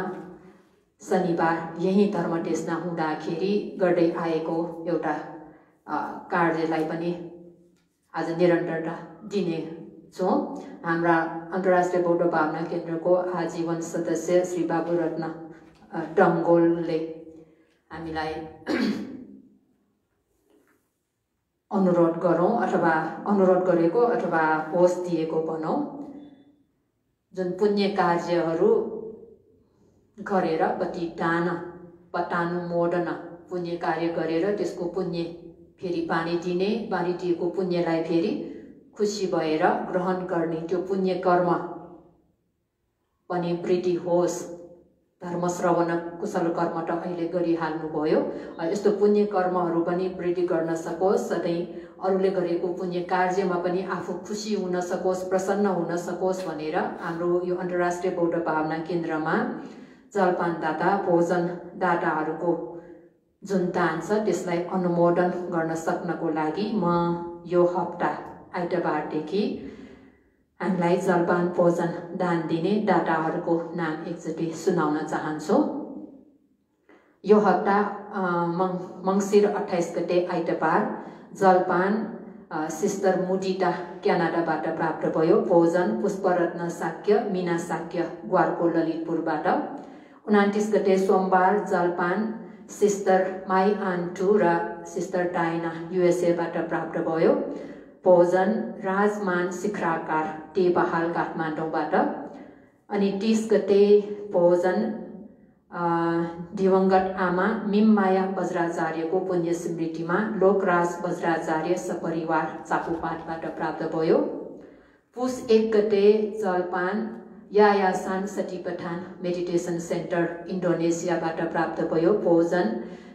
शनिबार यही धर्मदेशना हुँदाखेरि गर्दै आएको एउटा कार्यलाई पनि आज निरन्तरता दिने छौँ। हाम्रा अन्तर्राष्ट्रिय बौद्ध भावना केन्द्रको आजीवन सदस्य श्री बाबुरत्न डङ्गोलले हामीलाई अनुरोध गरौँ अथवा अनुरोध गरेको अथवा होस दिएको भनौँ, जुन पुण्य कार्यहरू गरेर पतानुमोदन पुण्य कार्य गरेर त्यसको पुण्य फेरि बाँडिदिने, बाँडिदिएको पुण्यलाई फेरि खुसी भएर ग्रहण गर्ने त्यो पुण्य कर्म पनि वृद्धि होस्। धर्म श्रवण कुशल कर्म त अहिले गरिहाल्नुभयो, यस्तो पुण्य कर्महरू पनि वृद्धि गर्न सकोस्, सधैँ अरूले गरेको पुण्य कार्यमा पनि आफू खुसी हुन सकोस्, प्रसन्न हुन सकोस् भनेर हाम्रो यो अन्तर्राष्ट्रिय बौद्ध भावना केन्द्रमा जलपानदाता भोजनदाताहरूको जुन दान छ त्यसलाई अनुमोदन गर्न सक्नको लागि म यो हप्ता आइतबारदेखि हामीलाई जलपान भोजन दान दिने दाताहरूको नाम एकचोटि सुनाउन चाहन्छु। यो हप्ता मङ्सिर 28 गते आइतबार जलपान सिस्टर मुडिटा क्यानाडाबाट प्राप्त भयो। भोजन पुष्परत्न शाक्य मीना शाक्य ग्वारको ललितपुरबाट। 29 गते सोमबार जलपान सिस्टर माई आन्टु र सिस्टर डाइना युएसएबाट प्राप्त भयो। भोजन राजमान शिखराकार टेबहाल काठमाडौँबाट। अनि 30 गते भोजन दिवंगत आमा मिममाया वज्राचार्यको पुण्य स्मृतिमा लोकराज वज्राचार्य सपरिवार चाकुपाटबाट प्राप्त भयो। पुस 1 गते जलपान यायासान सतिपठान मेडिटेसन सेन्टर इन्डोनेसियाबाट प्राप्त भयो। भोजन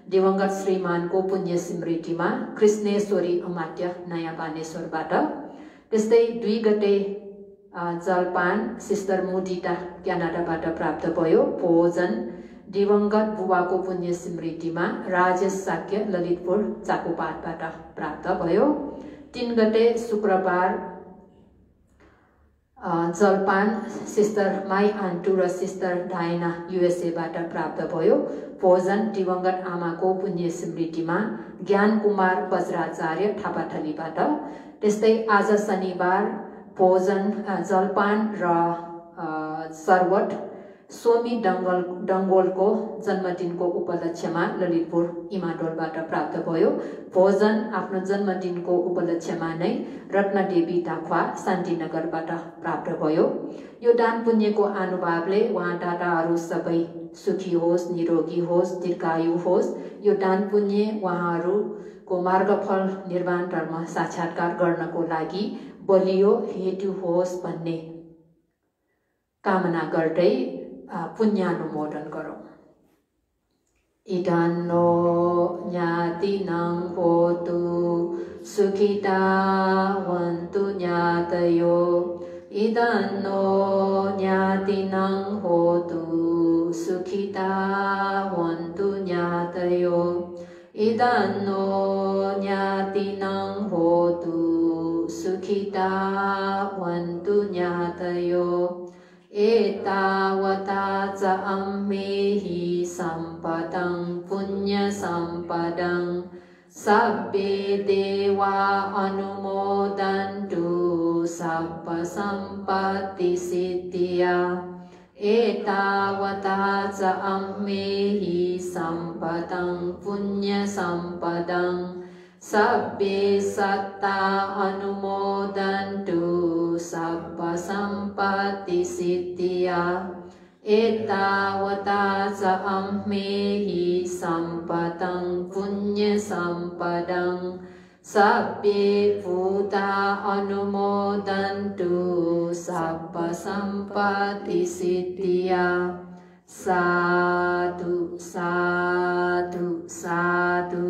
दिवंगत श्रीमानको पुण्य स्मृतिमा कृष्णेश्वरी अमात्य नयाँ बानेश्वरबाट। त्यस्तै 2 गते जलपान सिस्टर मुडिटा क्यानाडाबाट प्राप्त भयो। भोजन दिवंगत बुबाको पुण्य स्मृतिमा राजेश शाक्य ललितपुर चाकुपाटबाट प्राप्त भयो। 3 गते शुक्रबार जलपान सिस्टर माई आन्टु र सिस्टर डायना युएसएबाट प्राप्त भयो। भोजन दिवंगत आमाको पुण्य स्मृतिमा ज्ञान कुमार वज्राचार्य थापाथलीबाट। त्यस्तै आज शनिबार भोजन जलपान र सर्वट सोमी डङ्गोलको जन्मदिनको उपलक्ष्यमा ललितपुर इमाडोलबाट प्राप्त भयो। भोजन आफ्नो जन्मदिनको उपलक्ष्यमा नै रत्नदेवी दाखवा शान्तिनगरबाट प्राप्त भयो। यो दान पुण्यको अनुभावले उहाँ दाताहरू सबै सुखी होस्, निरोगी होस्, दीर्घायु होस्। यो दान पुण्य उहाँहरूको मार्गफल निर्वाण धर्म साक्षात्कार गर्नको लागि बलियो हेतु होस् भन्ने कामना गर्दै पुण्यानुमोदन गरौँ। इदान्नो ज्ञातिनां होतु सुखिता वन्तु ज्ञातयो। इदान्नो ज्ञातिनां होतु सुखिता वन्तु ज्ञातयो। इदान्नो ज्ञातिनां होतु सुखिता वन्तु ज्ञातयो। एतावता च अम्मेहि सम्पदं पुण्यसम्पदं सब्बे देवा अनुमोदन्तु सब्बसम्पत्तिसिद्धिया। एतावता च अम्मेहि सम्पदं पुण्यसम्पदं सब्बे सत्ता अनुमोदन्तु सब्बसम्पत्तिसिद्धिया। एतावता च अम्मेहि सम्पदं पुण्यसम्पदं Sabbe bhuta anumodantu sabba sampati siddhya. Sadhu, sadhu, sadhu.